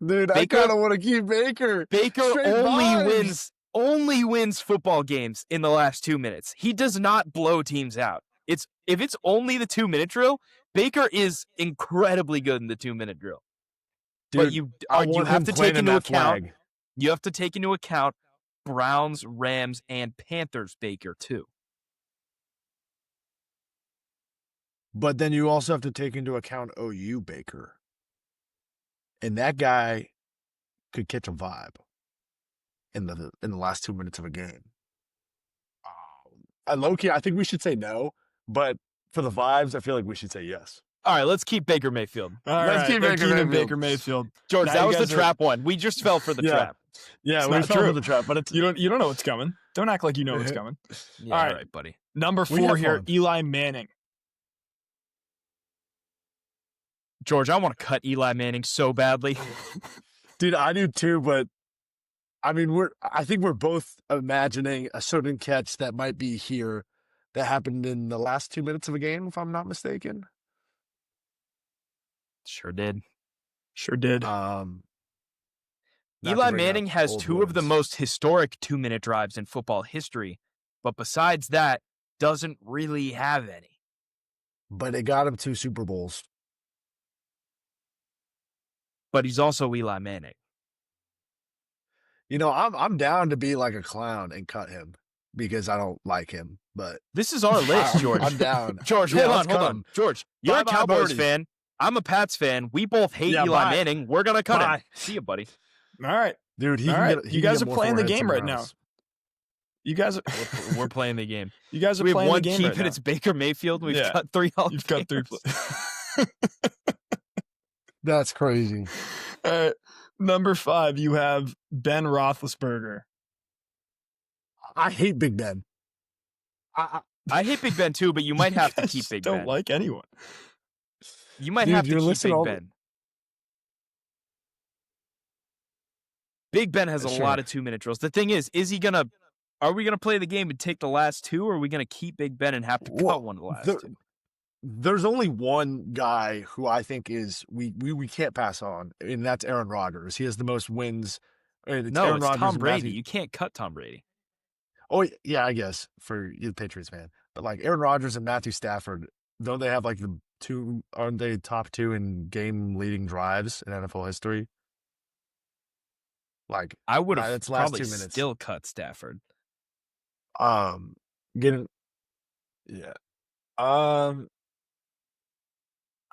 S3: Dude, I
S1: Baker-
S3: kind of want to keep Baker.
S1: Baker
S3: Straight
S1: only wins football games in the last 2 minutes. He does not blow teams out. If it's only the 2-minute drill, Baker is incredibly good in the 2-minute drill.
S3: Dude,
S1: But you
S3: I want
S1: have
S3: him
S1: to take
S3: planting
S1: into
S3: that
S1: account
S3: flag.
S1: you have to take into account Browns, Rams, and Panthers Baker too.
S3: But then you also have to take into account OU Baker. And that guy could catch a vibe in the last 2 minutes of a game. Low-key, I think we should say no, but for the vibes, I feel like we should say yes.
S1: All right, let's keep Baker Mayfield.
S2: Let's keep Baker Mayfield.
S1: George,
S2: Now
S1: that
S2: you
S1: was the
S2: guys are-
S1: trap one. We just fell for the trap.
S3: Yeah,
S2: It's
S3: we
S2: not
S3: fell
S2: true.
S3: for the trap, but it's
S2: You don't know what's coming. Don't act like you know what's coming.
S1: Yeah,
S2: All
S1: all
S2: right.
S1: right, buddy.
S2: Number
S3: We
S2: 4
S3: have
S2: here,
S3: fun.
S2: Eli Manning.
S1: George, I want to cut Eli Manning so badly.
S3: dude. I do too, but I mean, I think we're both imagining a certain catch that might be here that happened in the last 2 minutes of a game, if I'm not mistaken.
S1: Sure did.
S2: Sure did.
S3: Not to
S1: Eli
S3: bring
S1: Manning
S3: up
S1: has
S3: old
S1: 2 of the
S3: wounds.
S1: most historic 2-minute drives in football history, but besides that, doesn't really have any.
S3: But it got him 2 Super Bowls.
S1: But he's also Eli Manning.
S3: You know, I'm down to be like a clown and cut him because I don't like him. But
S1: This is our list, George.
S3: I'm down.
S1: George,
S3: Yeah,
S1: hold
S3: let's
S1: on.
S3: cut him.
S1: George, you're a
S3: Bye-bye,
S1: Cowboys
S3: Birdie.
S1: fan. I'm a Pats fan. We both hate
S3: Yeah,
S1: Eli
S3: bye.
S1: Manning. We're going to cut him.
S3: Bye.
S1: See you, buddy.
S2: All right.
S3: Dude, he
S2: All
S3: can
S2: right.
S3: get.
S2: You
S3: can
S2: guys
S3: get
S2: are
S3: more
S2: playing the
S3: foreheads
S2: game
S3: than
S2: right now.
S3: Rouse.
S2: You guys are
S1: We're playing the game.
S2: you guys are
S1: We have
S2: playing
S1: one
S2: the game
S1: keep
S2: right
S1: it.
S2: now.
S1: It's Baker Mayfield. We've
S2: Yeah.
S1: cut 3 all
S2: You've got 3
S1: games.
S3: That's crazy.
S2: All right. Number 5, you have Ben Roethlisberger.
S3: I hate Big Ben.
S1: I hate Big Ben too, but you might have to
S2: You
S1: keep
S2: guys
S1: Big
S2: don't
S1: Ben.
S2: like anyone.
S1: You might
S3: Dude,
S1: have to
S3: you're
S1: keep
S3: listing
S1: Big
S3: all the-
S1: Ben. Big Ben has a
S3: Sure.
S1: lot of 2-minute drills. The thing is he gonna? Are we gonna play the game and take the last 2, or are we gonna keep Big Ben and have to
S3: Well,
S1: cut one of the last
S3: the-
S1: 2?
S3: There's only one guy who I think is we can't pass on, and that's Aaron Rodgers. He has the most wins. It's
S1: No,
S3: Aaron
S1: it's
S3: Rodgers
S1: Tom
S3: and
S1: Brady.
S3: Matthew-
S1: You can't cut Tom Brady.
S3: Oh yeah, I guess for you, the Patriots fan, but like Aaron Rodgers and Matthew Stafford, don't they have like the 2? Aren't they top 2 in game leading drives in NFL history? Like
S1: I would have
S3: it's last
S1: probably
S3: 2 minutes.
S1: still cut Stafford.
S3: Getting yeah.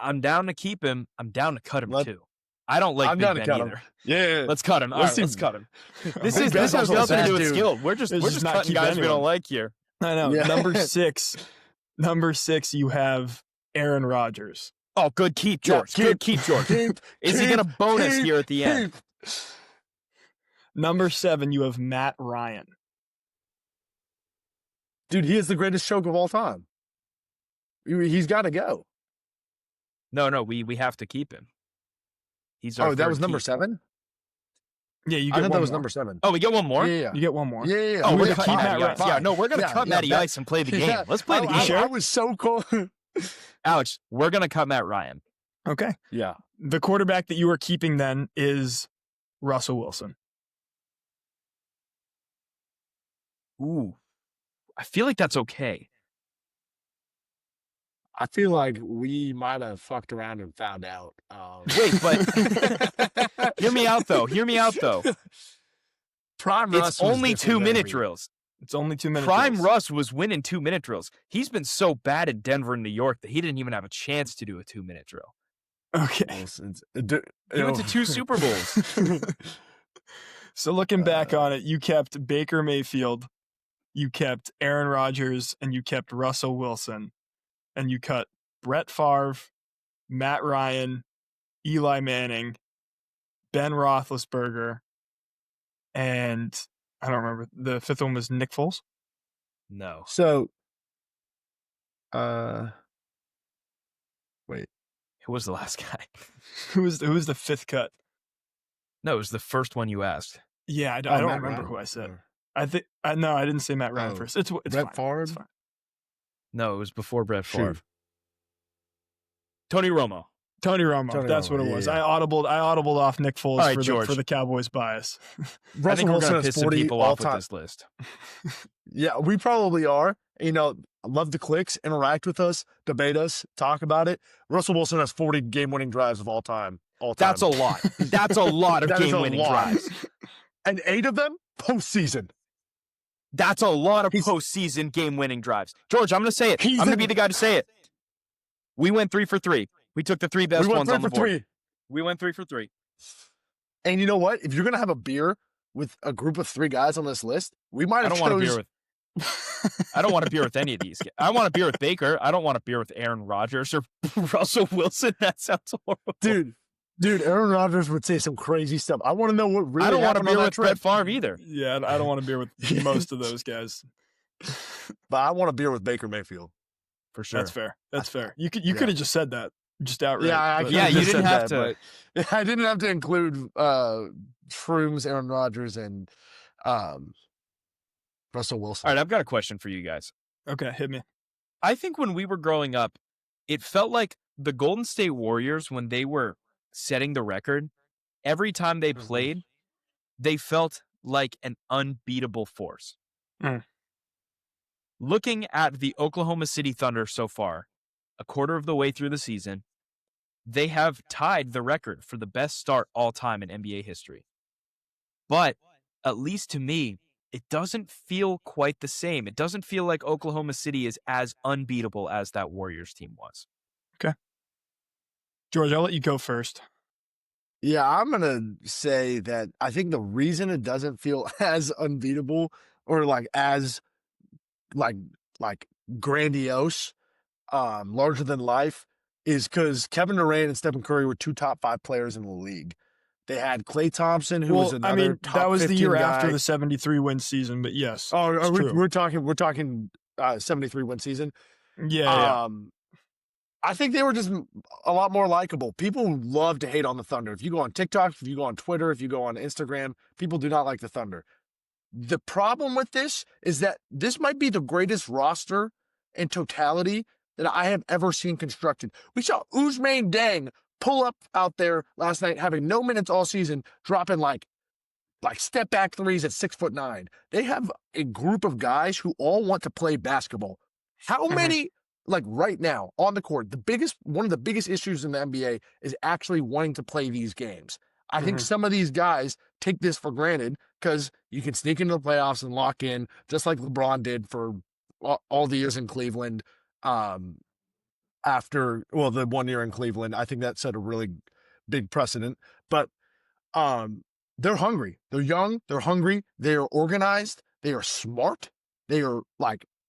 S1: I'm down to keep him. I'm down to cut him
S3: Let-
S1: too. I don't like
S3: I'm
S1: Big
S3: down to
S1: Ben
S3: cut
S1: either.
S3: him. Yeah.
S1: Let's cut him. All
S3: Let's
S1: right,
S3: see-
S1: let's cut him. This
S3: Big
S1: is
S3: Ben's
S1: this has
S3: also a
S1: nothing to
S3: bad
S1: do with
S3: dude.
S1: skill. We're just
S2: Let's
S1: cutting
S2: not keep
S1: guys we
S2: anyone.
S1: don't like here.
S2: I know.
S3: Yeah.
S2: Number 6. Number 6, you have Aaron Rodgers.
S1: Oh, good keep,
S3: Yeah,
S1: George. Good keep, George.
S3: Keep,
S1: Is he
S3: keep,
S1: gonna bonus
S3: keep,
S1: here at the end?
S3: keep.
S2: Number 7, you have Matt Ryan.
S3: Dude, he is the greatest choke of all time. He's got to go.
S1: No, we have to keep him. He's our
S3: Oh, that
S1: third
S3: was number
S1: keep.
S3: 7?
S2: Yeah, you
S3: I
S2: get
S3: thought
S2: one
S3: that was
S2: more.
S3: number 7.
S1: Oh, we get one more?
S3: Yeah.
S2: You get one more.
S3: Yeah.
S1: Oh,
S2: We're
S1: we're
S2: gonna
S1: gonna
S2: keep
S1: cut
S2: Matt
S1: Matty
S2: Ryan.
S1: Ice. Yeah, no, we're gonna
S3: Yeah,
S1: cut
S3: yeah,
S1: Matty
S3: that-
S1: Ice and play the game.
S3: Yeah.
S1: Let's play the game.
S3: I was so cool.
S1: Alex, we're gonna cut Matt Ryan.
S2: Okay.
S3: Yeah.
S2: The quarterback that you are keeping then is Russell Wilson.
S1: Ooh, I feel like that's okay.
S3: I feel like we might have fucked around and found out.
S1: Wait, but hear me out though. Hear me out though.
S3: Prime Russ
S1: It's
S3: was
S1: only
S3: different
S1: 2-minute
S3: than
S1: drills.
S2: It's only 2 minutes.
S1: Prime Russ was winning 2-minute drills. He's been so bad at Denver and New York that he didn't even have a chance to do a 2-minute drill.
S2: Okay.
S3: Wilson's.
S1: He went to 2 Super Bowls.
S2: So looking back on it, you kept Baker Mayfield, you kept Aaron Rodgers, and you kept Russell Wilson. And you cut Brett Favre, Matt Ryan, Eli Manning, Ben Roethlisberger, and I don't remember. The 5th one was Nick Foles.
S1: No.
S3: So, wait.
S1: Who was the last guy?
S2: Who was the 5th cut?
S1: No, it was the first one you asked.
S2: Yeah, I don't
S3: Matt
S2: remember
S3: Ryan.
S2: who I said. I think no, I didn't say Matt Ryan
S3: Oh,
S2: first. It's
S3: Brett
S2: fine.
S3: Favre?
S2: It's fine.
S1: No, it was before Brett Favre.
S3: Shoot.
S1: Tony Romo.
S2: Tony Romo.
S3: Tony
S2: That's
S3: Romo,
S2: what it
S3: yeah,
S2: was.
S3: yeah.
S2: I audibled off Nick Foles
S1: All right,
S2: for
S1: George.
S2: the Cowboys bias.
S1: I
S3: Russell
S1: think we're
S3: Wilson
S1: gonna
S3: has
S1: piss some
S3: 40
S1: people off with
S3: all-time.
S1: this list.
S3: Yeah, we probably are. You know, I love the clicks, interact with us, debate us, talk about it. Russell Wilson has 40 game-winning drives of all time.
S1: That's a lot. That's a lot of
S3: That is a
S1: game-winning
S3: lot.
S1: drives.
S3: And 8 of them postseason.
S1: That's a lot of
S3: He's-
S1: postseason game-winning drives. George, I'm going to say it. I'm
S3: He's
S1: going to
S3: in-
S1: be the guy to say it. We went 3 for 3. We took the 3 best
S3: we went
S1: ones
S3: 3
S1: on the
S3: for
S1: board.
S3: 3.
S1: We went 3 for 3.
S3: And you know what? If you're going to have a beer with a group of 3 guys on this list, we might
S1: I
S3: have
S1: don't want a beer
S3: chose.
S1: with. I don't want a beer with any of these. I want a beer with Baker. I don't want a beer with Aaron Rodgers or Russell Wilson. That sounds horrible.
S3: Dude, Aaron Rodgers would say some crazy stuff. I want to know what really
S1: I don't want a
S3: happened
S1: beer
S3: on that
S1: with
S3: trip.
S1: Brett Favre either.
S2: Yeah, I don't want a beer with most of those guys.
S3: But I want a beer with Baker Mayfield.
S1: For sure.
S2: That's fair. That's fair. You could have just said that just outright.
S3: Yeah,
S2: but-
S1: Yeah, you didn't have
S3: to. I didn't have to include Shrooms, Aaron Rodgers, and Russell Wilson.
S1: All right, I've got a question for you guys.
S2: Okay, hit me.
S1: I think when we were growing up, it felt like the Golden State Warriors, when they were setting the record, every time they played, they felt like an unbeatable force.
S2: Mm.
S1: Looking at the Oklahoma City Thunder so far, a quarter of the way through the season, they have tied the record for the best start all time in NBA history. But at least to me, it doesn't feel quite the same. It doesn't feel like Oklahoma City is as unbeatable as that Warriors team was.
S3: George, I'll let you go first. Yeah, I'm going to say that I think the reason it doesn't feel as unbeatable or as grandiose, larger than life is because Kevin Durant and Stephen Curry were 2 top 5 players in the league. They had Klay Thompson, who was another top
S2: that was the year
S3: 15
S2: after
S3: guy.
S2: the 73 win season, but yes.
S3: Oh,
S2: it's true.
S3: we're talking 73 win season.
S2: Yeah.
S3: I think they were just a lot more likable. People love to hate on the Thunder. If you go on TikTok, if you go on Twitter, if you go on Instagram, people do not like the Thunder. The problem with this is that this might be the greatest roster in totality that I have ever seen constructed. We saw Ousmane Deng pull up out there last night, having no minutes all season, dropping like step back threes at 6'9". They have a group of guys who all want to play basketball. How many, right now on the court, one of the biggest issues in the NBA is actually wanting to play these games. I think some of these guys take this for granted because you can sneak into the playoffs and lock in, just like LeBron did for all the years in Cleveland. After the 1 year in Cleveland, I think that set a really big precedent. But they're hungry. They're young. They're hungry. They are organized. They are smart. They are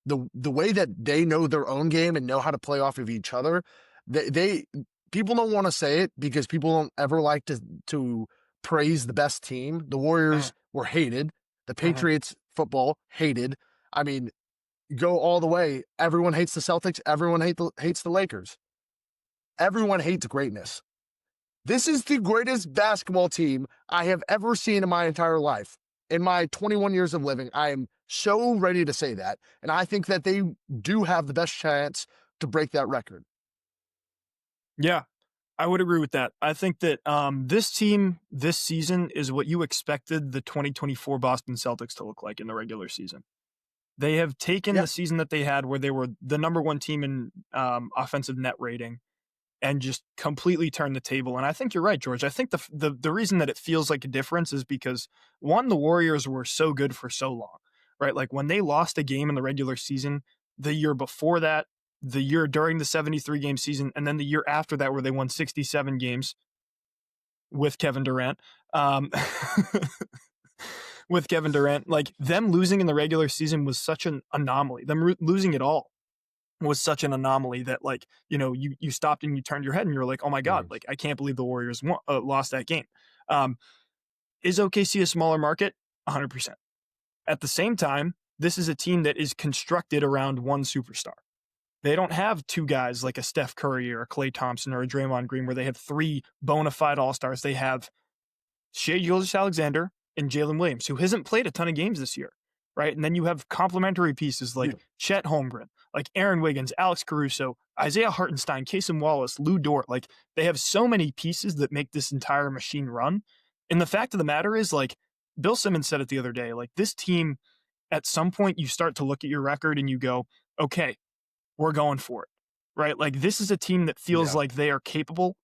S3: the way that they know their own game and know how to play off of each other. They people don't want to say it because people don't ever like to praise the best team. The Warriors were hated. The Patriots football hated. I mean, go all the way. Everyone hates the Celtics. Everyone hates the Lakers. Everyone hates greatness. This is the greatest basketball team I have ever seen in my entire life. In my 21 years of living, I am so ready to say that. And I think that they do have the best chance to break that record.
S2: Yeah, I would agree with that. I think that this team this season is what you expected the 2024 Boston Celtics to look like in the regular season. They have taken the season that they had where they were the number 1 team in offensive net rating and just completely turned the table. And I think you're right, George. I think the reason that it feels like a difference is because, one, the Warriors were so good for so long, right? Like when they lost a game in the regular season, the year before that, the year during the 73-game season, and then the year after that where they won 67 games with Kevin Durant. With Kevin Durant, them losing in the regular season was such an anomaly. Them losing it all was such an anomaly that you stopped and you turned your head and you're like, oh my God, I can't believe the Warriors lost that game. Is OKC a smaller market? 100%. At the same time, this is a team that is constructed around one superstar. They don't have 2 guys like a Steph Curry or a Klay Thompson or a Draymond Green where they have 3 bona fide all-stars. They have Shai Gilgeous-Alexander and Jalen Williams, who hasn't played a ton of games this year, right? And then you have complementary pieces like Chet Holmgren, like Aaron Wiggins, Alex Caruso, Isaiah Hartenstein, Casey Wallace, Lou Dort. They have so many pieces that make this entire machine run. And the fact of the matter is, Bill Simmons said it the other day, this team, at some point you start to look at your record and you go, okay, we're going for it, right? This is a team that feels like they are capable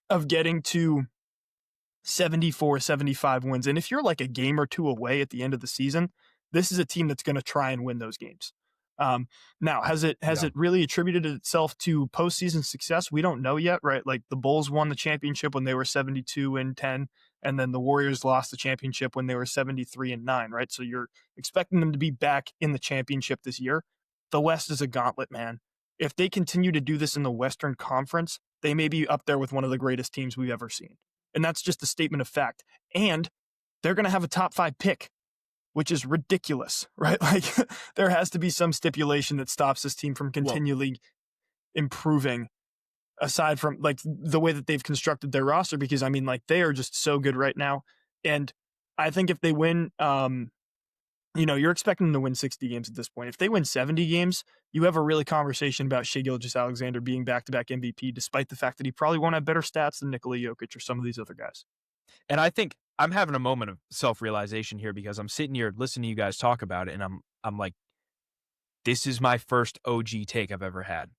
S2: of getting to 74, 75 wins. And if you're a game or 2 away at the end of the season, this is a team that's going to try and win those games. Now, has it really attributed itself to postseason success? We don't know yet, right? The Bulls won the championship when they were 72-10. And then the Warriors lost the championship when they were 73-9, right? So you're expecting them to be back in the championship this year. The West is a gauntlet, man. If they continue to do this in the Western Conference, they may be up there with one of the greatest teams we've ever seen. And that's just a statement of fact. And they're going to have a top 5 pick, which is ridiculous, right? Like there has to be some stipulation that stops this team from continually improving, aside from like the way that they've constructed their roster, because I mean, like they are just so good right now. And I think if they win, you're expecting them to win 60 games at this point. If they win 70 games, you have a really conversation about Shai Gilgeous-Alexander being back-to-back MVP, despite the fact that he probably won't have better stats than Nikola Jokic or some of these other guys.
S1: And I think I'm having a moment of self-realization here because I'm sitting here listening to you guys talk about it, and I'm like, this is my first OG take I've ever had.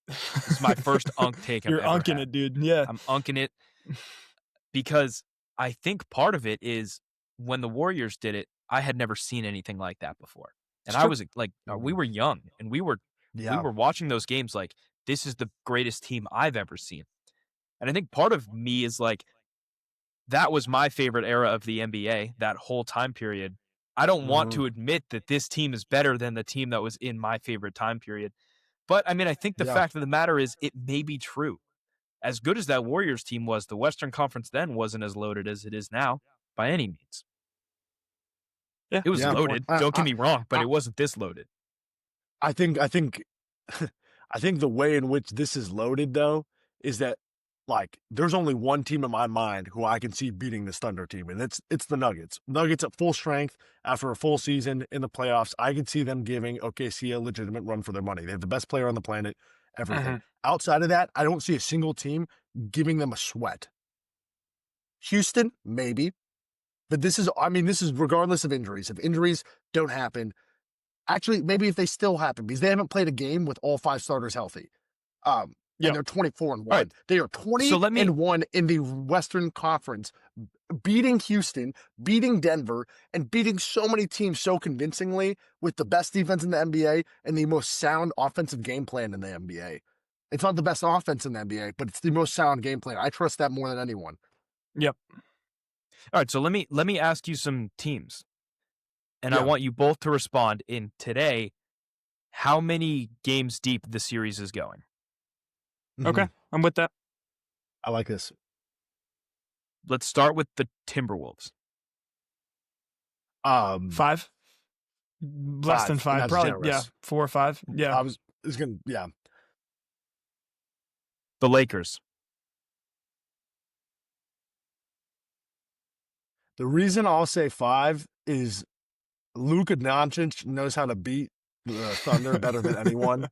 S1: This is my first unk take I've ever had.
S2: You're unking it, dude. Yeah.
S1: I'm unking it because I think part of it is when the Warriors did it, I had never seen anything like that before. And I was like, we were young and we were watching those games like, this is the greatest team I've ever seen. And I think part of me is like, that was my favorite era of the NBA, that whole time period. I don't want to admit that this team is better than the team that was in my favorite time period. But, I mean, I think the fact of the matter is it may be true. As good as that Warriors team was, the Western Conference then wasn't as loaded as it is now by any means. Yeah, it was loaded. Don't get me wrong, but it wasn't this loaded.
S3: I think the way in which this is loaded, though, is that like there's only one team in my mind who I can see beating this Thunder team, and it's the Nuggets. Nuggets at full strength after a full season in the playoffs. I can see them giving OKC a legitimate run for their money. They have the best player on the planet, everything. Outside of that, I don't see a single team giving them a sweat. Houston, maybe. But this is regardless of injuries. If injuries don't happen, actually, maybe if they still happen, because they haven't played a game with all 5 starters healthy. And they're 24-1.
S1: Right.
S3: They are 20-1 in the Western Conference, beating Houston, beating Denver, and beating so many teams so convincingly with the best defense in the NBA and the most sound offensive game plan in the NBA. It's not the best offense in the NBA, but it's the most sound game plan. I trust that more than anyone.
S2: Yep.
S1: All right, so let me ask you some teams. And I want you both to respond in today how many games deep the series is going.
S2: Okay, I'm with that.
S3: I like this.
S1: Let's start with the Timberwolves.
S2: 5? Less than 5, probably. Generous. Yeah, 4 or 5. Yeah.
S1: The Lakers.
S3: The reason I'll say 5 is Luka Doncic knows how to beat the Thunder better than anyone.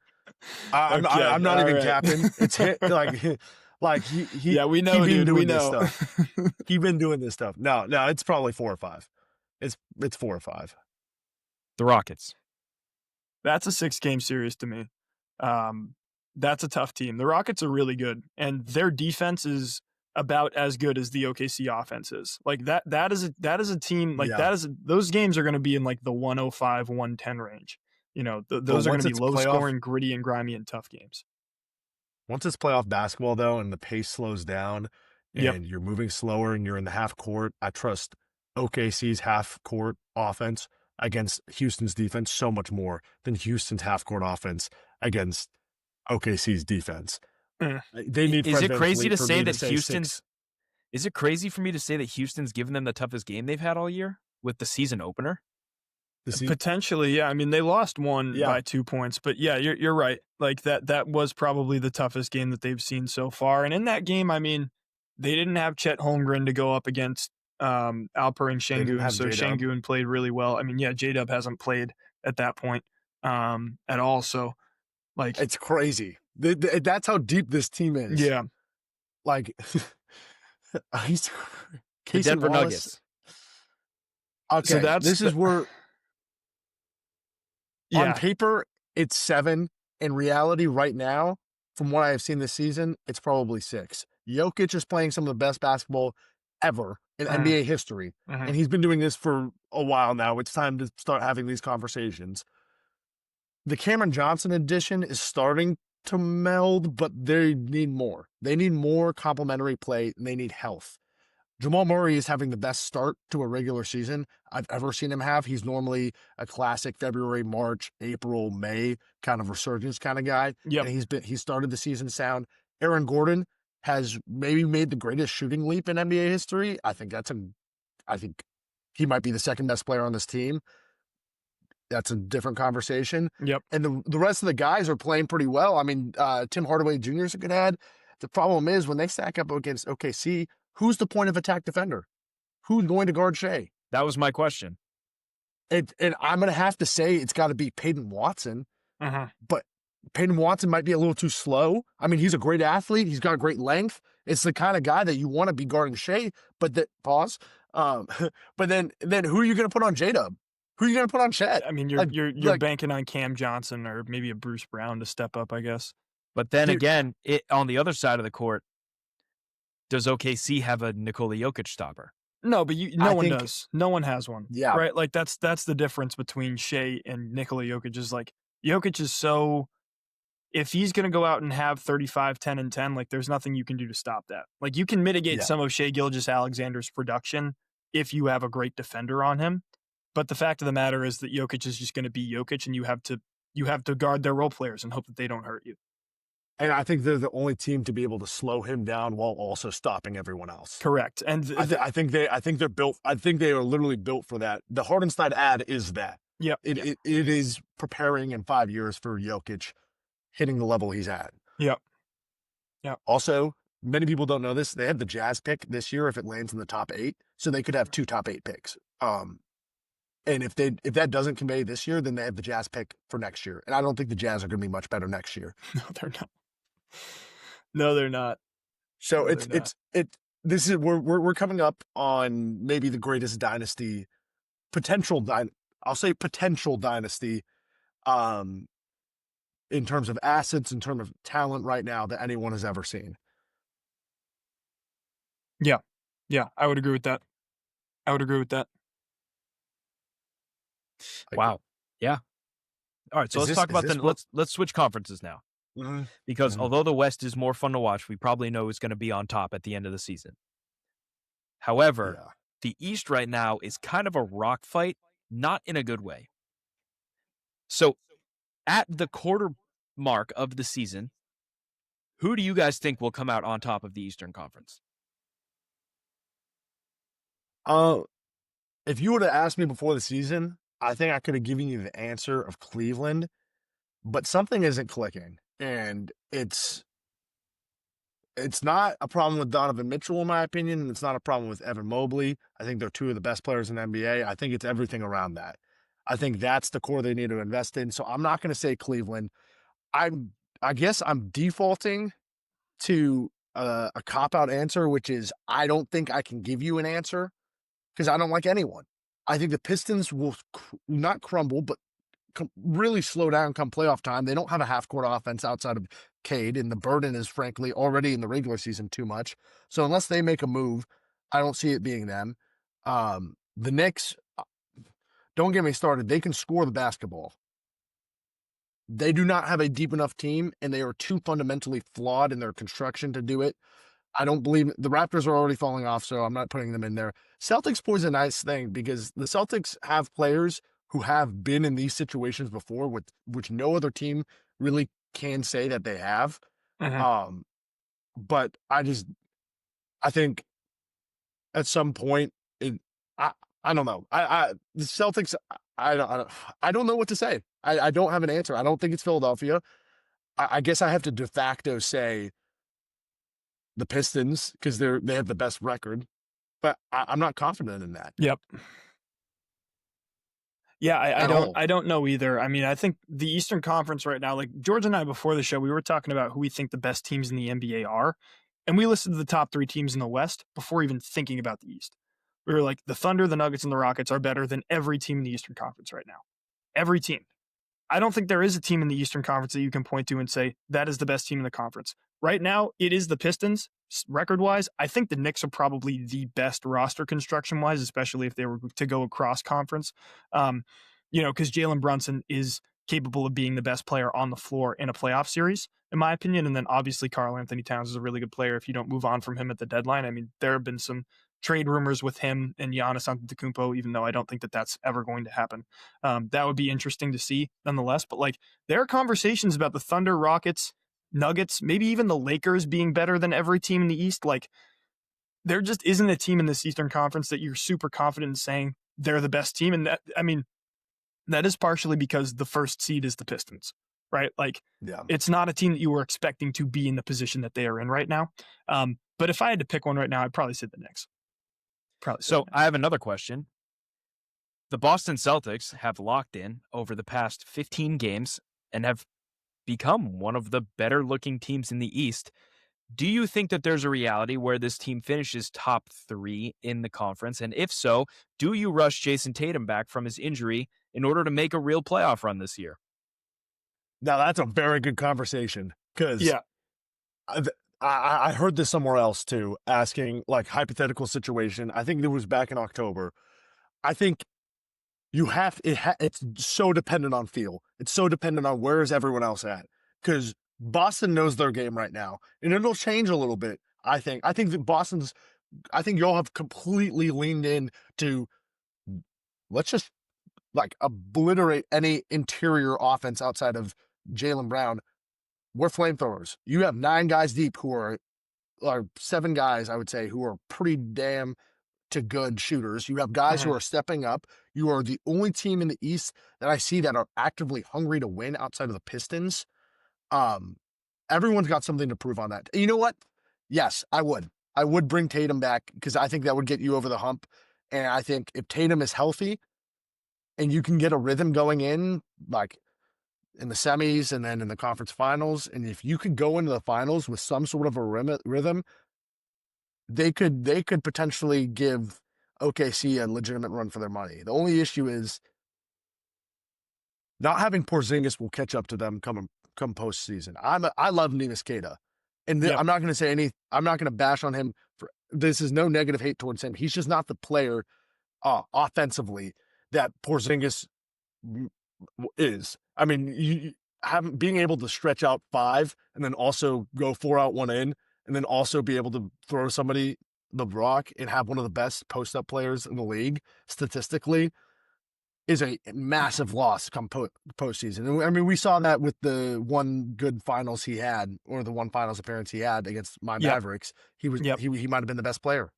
S3: I'm not even capping. It's he. Yeah,
S2: we know, dude. We know.
S3: This stuff. He's been doing this stuff. No, it's probably 4 or 5. It's 4 or 5.
S1: The Rockets.
S2: That's a 6-game series to me. That's a tough team. The Rockets are really good, and their defense is about as good as the OKC offense is. Like that is a team like those games are going to be in like the 105-110 range. You know, those are going to be low scoring, gritty and grimy and tough games.
S3: Once it's playoff basketball though, and the pace slows down and you're moving slower and you're in the half court, I trust OKC's half court offense against Houston's defense so much more than Houston's half court offense against OKC's defense. They need.
S1: Is it crazy to say that Houston's? 6. Is it crazy for me to say that Houston's given them the toughest game they've had all year with the season opener?
S2: Potentially, yeah. I mean, they lost one by 2 points, but yeah, you're right. Like that was probably the toughest game that they've seen so far. And in that game, I mean, they didn't have Chet Holmgren to go up against Alperen Şengün, so Şengün played really well. I mean, yeah, J-Dub hasn't played at that point at all. So, like,
S3: it's crazy. That's how deep this team is.
S2: Yeah.
S3: Like,
S1: the Denver Nuggets.
S3: Okay, so this is where on paper it's 7. In reality, right now, from what I have seen this season, it's probably 6. Jokic is playing some of the best basketball ever in NBA history, and he's been doing this for a while now. It's time to start having these conversations. The Cameron Johnson addition is starting to meld, but they need more. They need more complementary play, and they need health. Jamal Murray is having the best start to a regular season I've ever seen him have. He's normally a classic February, March, April, May kind of resurgence kind of guy.
S2: Yep.
S3: And he started the season sound. Aaron Gordon has maybe made the greatest shooting leap in NBA history. I think he might be the second best player on this team. That's a different conversation.
S2: Yep.
S3: And the rest of the guys are playing pretty well. I mean, Tim Hardaway Jr. is a good ad. The problem is when they stack up against OKC, who's the point of attack defender? Who's going to guard Shea?
S1: That was my question.
S3: And I'm going to have to say it's got to be Peyton Watson. But Peyton Watson might be a little too slow. I mean, he's a great athlete. He's got great length. It's the kind of guy that you want to be guarding Shea. But but then who are you going to put on J-Dub? Who are you going to put on Chet?
S2: I mean, you're banking on Cam Johnson or maybe a Bruce Brown to step up, I guess.
S1: But then again, on the other side of the court, does OKC have a Nikola Jokic stopper?
S2: No, but no one does. No one has one.
S3: Yeah.
S2: Right? Like, that's the difference between Shea and Nikola Jokic is, like, Jokic is so – if he's going to go out and have 35, 10, and 10, like, there's nothing you can do to stop that. Like, you can mitigate some of Shea Gilgeous-Alexander's production if you have a great defender on him. But the fact of the matter is that Jokic is just going to be Jokic, and you have to guard their role players and hope that they don't hurt you.
S3: And I think they're the only team to be able to slow him down while also stopping everyone else.
S2: Correct. And
S3: I think they're built. I think they are literally built for that. The Hardenstein ad is that.
S2: Yep.
S3: It is preparing in 5 years for Jokic hitting the level he's at.
S2: Yep.
S3: Also, many people don't know this. They have the Jazz pick this year if it lands in the top 8, so they could have 2 top 8 picks. And if that doesn't convey this year, then they have the Jazz pick for next year. And I don't think the Jazz are going to be much better next year.
S2: No, they're not. No, they're not.
S3: So we're coming up on maybe the greatest dynasty, potential dynasty, in terms of assets, in terms of talent right now that anyone has ever seen.
S2: Yeah, I would agree with that.
S1: Wow. Yeah. All right. So let's talk about let's switch conferences now.
S3: Mm-hmm.
S1: Because although the West is more fun to watch, we probably know who's going to be on top at the end of the season. However, the East right now is kind of a rock fight, not in a good way. So at the quarter mark of the season, who do you guys think will come out on top of the Eastern Conference?
S3: If you would have asked me before the season, I think I could have given you the answer of Cleveland, but something isn't clicking. And it's not a problem with Donovan Mitchell, in my opinion, and it's not a problem with Evan Mobley. I think they're 2 of the best players in the NBA. I think it's everything around that. I think that's the core they need to invest in. So I'm not going to say Cleveland. I guess I'm defaulting to a cop-out answer, which is I don't think I can give you an answer because I don't like anyone. I think the Pistons will not crumble, but really slow down come playoff time. They don't have a half-court offense outside of Cade, and the burden is, frankly, already in the regular season too much. So unless they make a move, I don't see it being them. The Knicks, don't get me started. They can score the basketball. They do not have a deep enough team, and they are too fundamentally flawed in their construction to do it. I don't believe the Raptors are already falling off, so I'm not putting them in there. Celtics plays a nice thing because the Celtics have players who have been in these situations before, which no other team really can say that they have.
S2: Mm-hmm.
S3: But I think at some point, I don't know. The Celtics, I don't know what to say. I don't have an answer. I don't think it's Philadelphia. I guess I have to de facto say the Pistons because they have the best record, but I'm not confident in that.
S2: Yep. Yeah, I don't know either. I mean, I think the Eastern Conference right now, like George and I before the show, we were talking about who we think the best teams in the NBA are, and we listed the top 3 teams in the West before even thinking about the East. We were like, the Thunder, the Nuggets, and the Rockets are better than every team in the Eastern Conference right now. Every team. I don't think there is a team in the Eastern Conference that you can point to and say, that is the best team in the conference. Right now, it is the Pistons, record-wise. I think the Knicks are probably the best roster construction-wise, especially if they were to go across conference. Because Jalen Brunson is capable of being the best player on the floor in a playoff series, in my opinion. And then obviously Karl Anthony Towns is a really good player if you don't move on from him at the deadline. I mean, there have been some trade rumors with him and Giannis Antetokounmpo, even though I don't think that that's ever going to happen. That would be interesting to see nonetheless. But like, there are conversations about the Thunder, Rockets, Nuggets, maybe even the Lakers being better than every team in the East. Like, there just isn't a team in this Eastern Conference that you're super confident in saying they're the best team. And that, I mean, that is partially because the first seed is the Pistons, right? Like, it's not a team that you were expecting to be in the position that they are in right now. But if I had to pick one right now, I'd probably say the Knicks.
S1: So I have another question. The Boston Celtics have locked in over the past 15 games and have become one of the better looking teams in the East. Do you think that there's a reality where this team finishes top 3 in the conference? And if so, do you rush Jayson Tatum back from his injury in order to make a real playoff run this year?
S3: Now, that's a very good conversation because I heard this somewhere else too, asking like hypothetical situation. I think it was back in October. I think it's so dependent on feel. It's so dependent on where is everyone else at, because Boston knows their game right now, and it'll change a little bit. I think that I think y'all have completely leaned in to, let's just like obliterate any interior offense outside of Jaylen Brown. We're flamethrowers. You have 9 guys deep who are 7 guys, I would say, who are pretty damn to good shooters. You have guys who are stepping up. You are the only team in the East that I see that are actively hungry to win outside of the Pistons. Everyone's got something to prove on that. You know what? Yes, I would bring Tatum back because I think that would get you over the hump. And I think if Tatum is healthy and you can get a rhythm going in, like in the semis and then in the conference finals, and if you could go into the finals with some sort of a rhythm, they could potentially give OKC a legitimate run for their money. The only issue is not having Porzingis will catch up to them come postseason. I love Neemias Queta, and I'm not going to I'm not going to bash on him for this. Is no negative hate towards him. He's just not the player offensively that Porzingis is. I mean, you being able to stretch out 5 and then also go 4 out 1 in, and then also be able to throw somebody the rock and have one of the best post-up players in the league statistically is a massive loss come postseason. I mean, we saw that with the one good finals he had, or the one finals appearance he had against my Mavericks. He was he might have been the best player.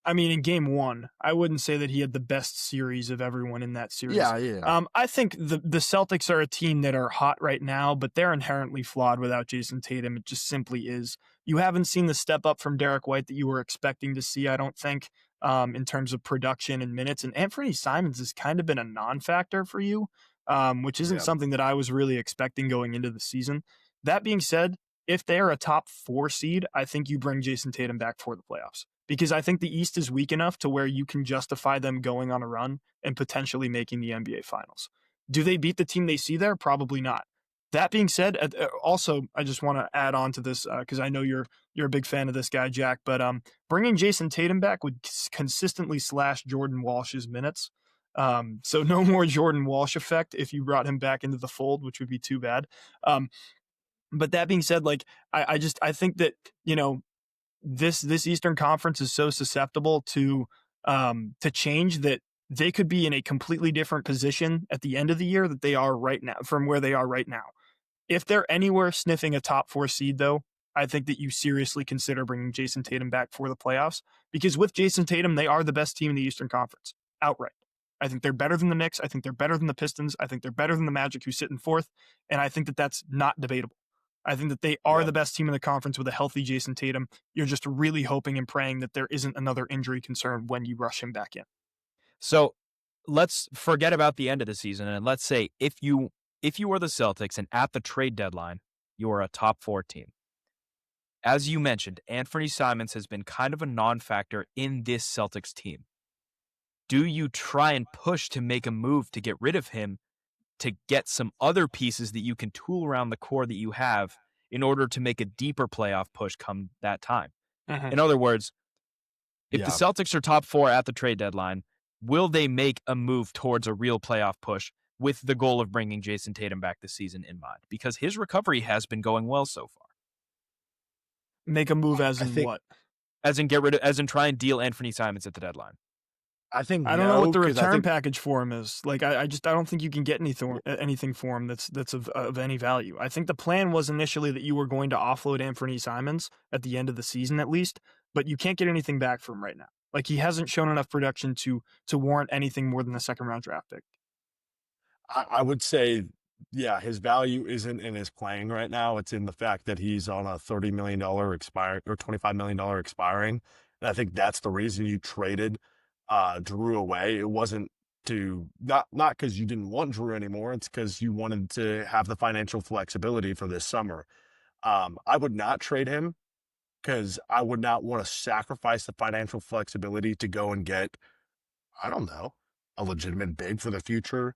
S2: I mean, in game 1, I wouldn't say that he had the best series of everyone in that series.
S3: Yeah.
S2: I think the Celtics are a team that are hot right now, but they're inherently flawed without Jayson Tatum. It just simply is. You haven't seen the step up from Derek White that you were expecting to see, I don't think, in terms of production and minutes. And Anthony Simons has kind of been a non-factor for you, which isn't something that I was really expecting going into the season. That being said, if they are a top 4 seed, I think you bring Jayson Tatum back for the playoffs. Because I think the East is weak enough to where you can justify them going on a run and potentially making the NBA Finals. Do they beat the team they see there? Probably not. That being said, also, I just want to add on to this because I know you're a big fan of this guy, Jack, but bringing Jayson Tatum back would consistently slash Jordan Walsh's minutes. So no more Jordan Walsh effect if you brought him back into the fold, which would be too bad. But that being said, like I think that, you know, this Eastern Conference is so susceptible to change that they could be in a completely different position at the end of the year that they are right now from where they are right now. If they're anywhere sniffing a top 4 seed, though, I think that you seriously consider bringing Jayson Tatum back for the playoffs, because with Jayson Tatum, they are the best team in the Eastern Conference outright. I think they're better than the Knicks. I think they're better than the Pistons. I think they're better than the Magic, who sit in 4th. And I think that that's not debatable. I think that they are the best team in the conference with a healthy Jayson Tatum. You're just really hoping and praying that there isn't another injury concern when you rush him back in.
S1: So let's forget about the end of the season, and let's say if you are the Celtics and at the trade deadline, you are a top 4 team. As you mentioned, Anthony Simons has been kind of a non-factor in this Celtics team. Do you try and push to make a move to get rid of him to get some other pieces that you can tool around the core that you have in order to make a deeper playoff push come that time? In other words, if the Celtics are top 4 at the trade deadline, will they make a move towards a real playoff push with the goal of bringing Jayson Tatum back this season in mind? Because his recovery has been going well so far.
S2: Make a move as in what?
S1: As in get rid of, as in try and deal Anthony Simons at the deadline.
S3: I think
S2: I don't know what
S3: no,
S2: the
S3: because I
S2: return
S3: think
S2: package for him is. Like, I don't think you can get anything for him that's of any value. I think the plan was initially that you were going to offload Anthony Simons at the end of the season at least, but you can't get anything back from him right now. Like, he hasn't shown enough production to warrant anything more than a second round draft pick.
S3: I would say, yeah, his value isn't in his playing right now. It's in the fact that he's on a $30 million expire or $25 million expiring. And I think that's the reason you traded Drew away. It wasn't to not because you didn't want Drew anymore. It's because you wanted to have the financial flexibility for this summer. I would not trade him because I would not want to sacrifice the financial flexibility to go and get, I don't know, a legitimate big for the future.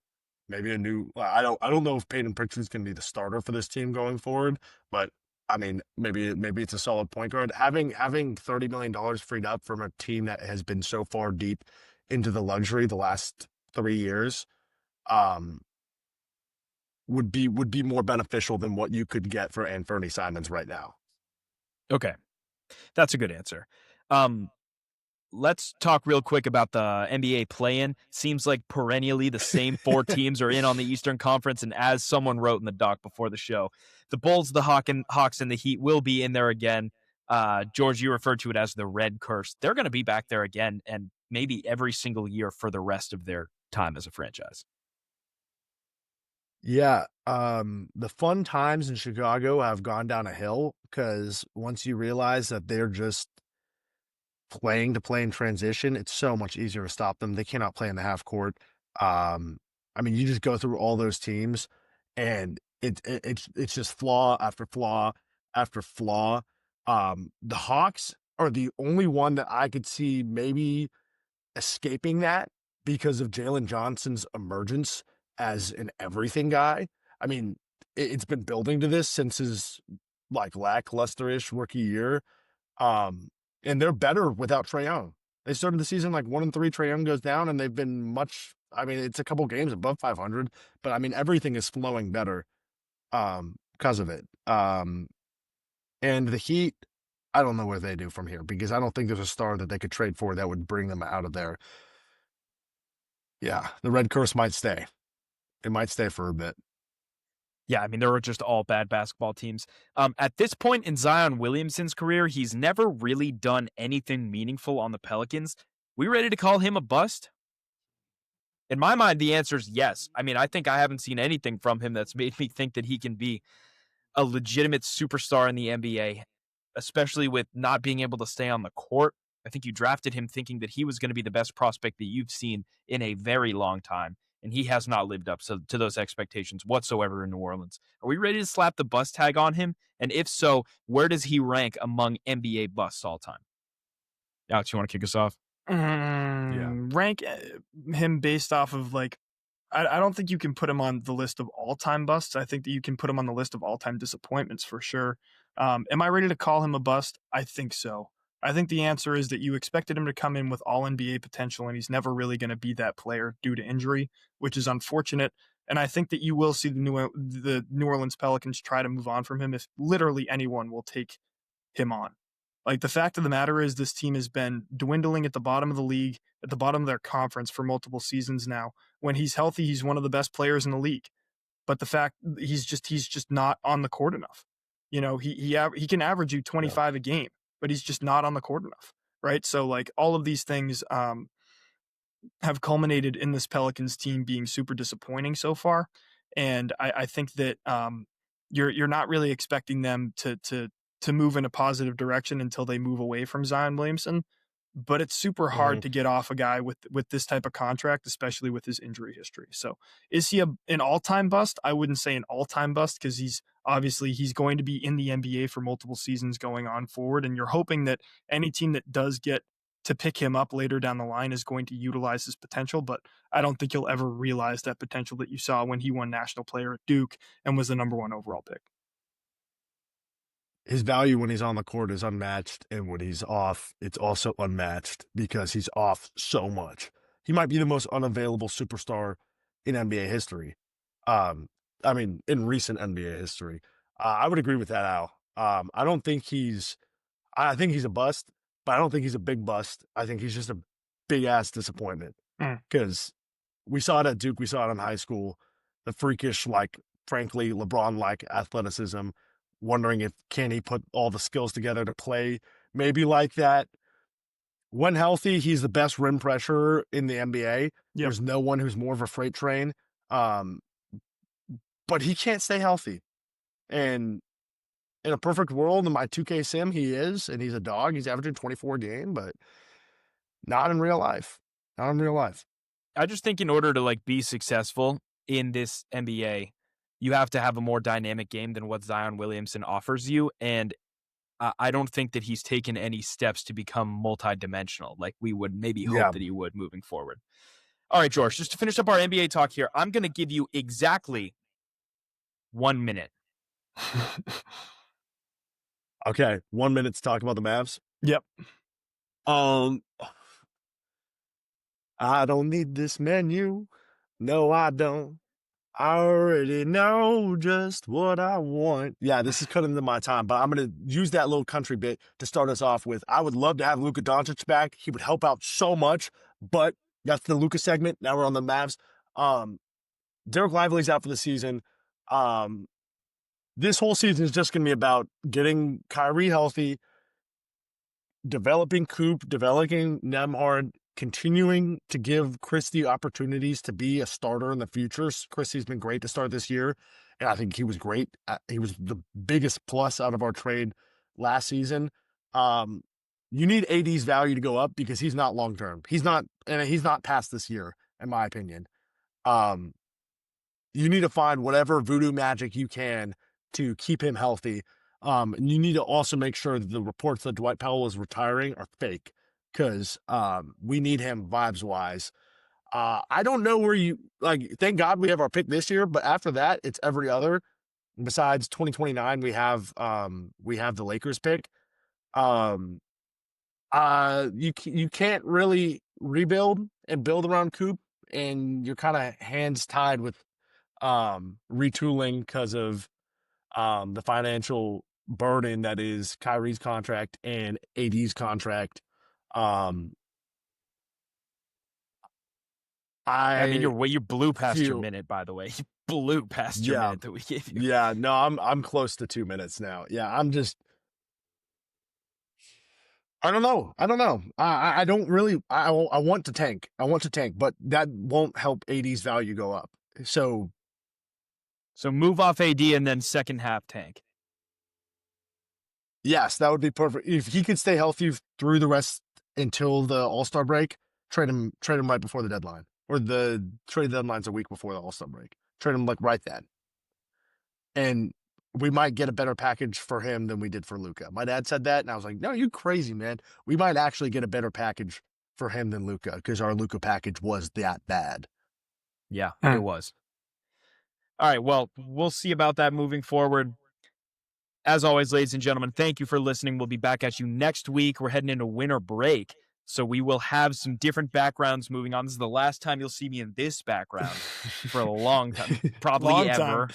S3: Maybe a new. I don't know if Peyton Pritchard's going to be the starter for this team going forward, but I mean, maybe it's a solid point guard. Having $30 million freed up from a team that has been so far deep into the luxury the last 3 years, um, would be more beneficial than what you could get for Anthony Simons right now.
S1: Okay, that's a good answer. Let's talk real quick about the NBA play-in. Seems like perennially the same four teams are in on the Eastern Conference, and as someone wrote in the doc before the show, the Bulls, the Hawks, and the Heat will be in there again. George, you referred to it as the Red Curse. They're going to be back there again, and maybe every single year for the rest of their time as a franchise.
S3: Yeah, the fun times in Chicago have gone down a hill because once you realize that they're just playing to play in transition, it's so much easier to stop them. They cannot play in the half court. I mean, you just go through all those teams, and it's just flaw after flaw after flaw. The Hawks are the only one that I could see maybe escaping that because of Jalen Johnson's emergence as an everything guy. I mean, it's been building to this since his like lackluster-ish rookie year. Um, and they're better without Trae Young. They started the season like 1-3. Trae Young goes down, and they've been much. I mean, it's a couple games above 500, but I mean, everything is flowing better because of it. And the Heat, I don't know what they do from here because I don't think there's a star that they could trade for that would bring them out of there. Yeah, the Red Curse might stay. It might stay for a bit.
S1: Yeah, I mean, they were just all bad basketball teams. At this point in Zion Williamson's career, he's never really done anything meaningful on the Pelicans. We ready to call him a bust? In my mind, the answer is yes. I mean, I think I haven't seen anything from him that's made me think that he can be a legitimate superstar in the NBA, especially with not being able to stay on the court. I think you drafted him thinking that he was going to be the best prospect that you've seen in a very long time, and he has not lived up to those expectations whatsoever in New Orleans. Are we ready to slap the bust tag on him? And if so, where does he rank among NBA busts all time? Alex, you want to kick us off?
S2: Rank him based off of like, I don't think you can put him on the list of all-time busts. I think that you can put him on the list of all-time disappointments for sure. Am I ready to call him a bust? I think so. I think the answer is that you expected him to come in with all NBA potential, and he's never really going to be that player due to injury, which is unfortunate. And I think that you will see the New Orleans Pelicans try to move on from him if literally anyone will take him on. Like, the fact of the matter is this team has been dwindling at the bottom of the league, at the bottom of their conference for multiple seasons now. When he's healthy, he's one of the best players in the league. But the fact he's just not on the court enough. You know, he can average you 25 a game, but he's just not on the court enough, right? So like all of these things have culminated in this Pelicans team being super disappointing so far. And I think that you're not really expecting them to move in a positive direction until they move away from Zion Williamson. But it's super hard to get off a guy with this type of contract, especially with his injury history. So is he an all-time bust? I wouldn't say an all-time bust because he's going to be in the NBA for multiple seasons going on forward. And you're hoping that any team that does get to pick him up later down the line is going to utilize his potential. But I don't think you'll ever realize that potential that you saw when he won National Player at Duke and was the #1 overall pick.
S3: His value when he's on the court is unmatched, and when he's off, it's also unmatched because he's off so much. He might be the most unavailable superstar in NBA history. I mean, in recent NBA history. I would agree with that, Al. I don't think I think he's a bust. but I don't think he's a big bust. I think he's just a big ass disappointment because we saw it at Duke, we saw it in high school, the freakish, like, frankly, LeBron-like athleticism, wondering if can he put all the skills together to play maybe like that. When healthy, he's the best rim pressure in the NBA.
S2: Yep.
S3: There's no one who's more of a freight train. But he can't stay healthy. And in a perfect world, in my 2K sim, he is, and he's a dog. He's averaging 24 a game, but not in real life. Not in real life.
S1: I just think in order to like be successful in this NBA, you have to have a more dynamic game than what Zion Williamson offers you. And I don't think that he's taken any steps to become multidimensional like we would maybe hope that he would moving forward. All right, George, just to finish up our NBA talk here, I'm going to give you exactly 1 minute.
S3: Okay, 1 minute to talk about the Mavs.
S2: Yep.
S3: I don't need this menu. No, I don't. I already know just what I want. Yeah, this is cutting into my time, but I'm going to use that little country bit to start us off with. I would love to have Luka Doncic back. He would help out so much, but that's the Luka segment. Now we're on the Mavs. Derek Lively's out for the season. This whole season is just going to be about getting Kyrie healthy, developing Coop, developing Nemhard, continuing to give Christie opportunities to be a starter in the future. Christie's been great to start this year, and I think he was great. He was the biggest plus out of our trade last season. You need AD's value to go up because he's not long-term. He's not past this year, in my opinion. You need to find whatever voodoo magic you can to keep him healthy. And you need to also make sure that the reports that Dwight Powell is retiring are fake because we need him vibes-wise. I don't know where you – like, thank God we have our pick this year, but after that, it's every other. Besides 2029, we have the Lakers pick. You can't really rebuild and build around Coop, and you're kind of hands tied with retooling because of the financial burden that is Kyrie's contract and AD's contract. I
S1: mean, you blew past your minute, by the way. You blew past your minute that we gave you.
S3: Yeah, no, I'm close to 2 minutes now. Yeah, I don't know. I don't really. I want to tank. But that won't help AD's value go up. So
S1: move off AD and then second half tank.
S3: Yes, that would be perfect. If he could stay healthy through the rest until the All-Star break, trade him right before the deadline. Or the trade deadline's a week before the All-Star break. Trade him like right then. And we might get a better package for him than we did for Luka. My dad said that, and I was like, no, you crazy, man. We might actually get a better package for him than Luka because our Luka package was that bad.
S1: Yeah, it was. All right, well, we'll see about that moving forward. As always, ladies and gentlemen, thank you for listening. We'll be back at you next week. We're heading into winter break, so we will have some different backgrounds moving on. This is the last time you'll see me in this background for a long time. Probably
S2: Long
S1: ever.
S2: time.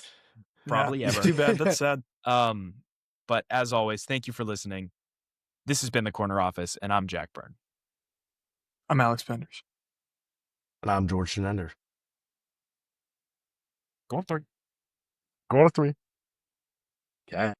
S1: Probably ever.
S2: Too bad. That's sad.
S1: But as always, thank you for listening. This has been The Corner Office, and I'm Jack Byrne.
S2: I'm Alex Penders.
S3: And I'm George Shenender.
S1: Go on 3.
S3: Go on 3. Okay.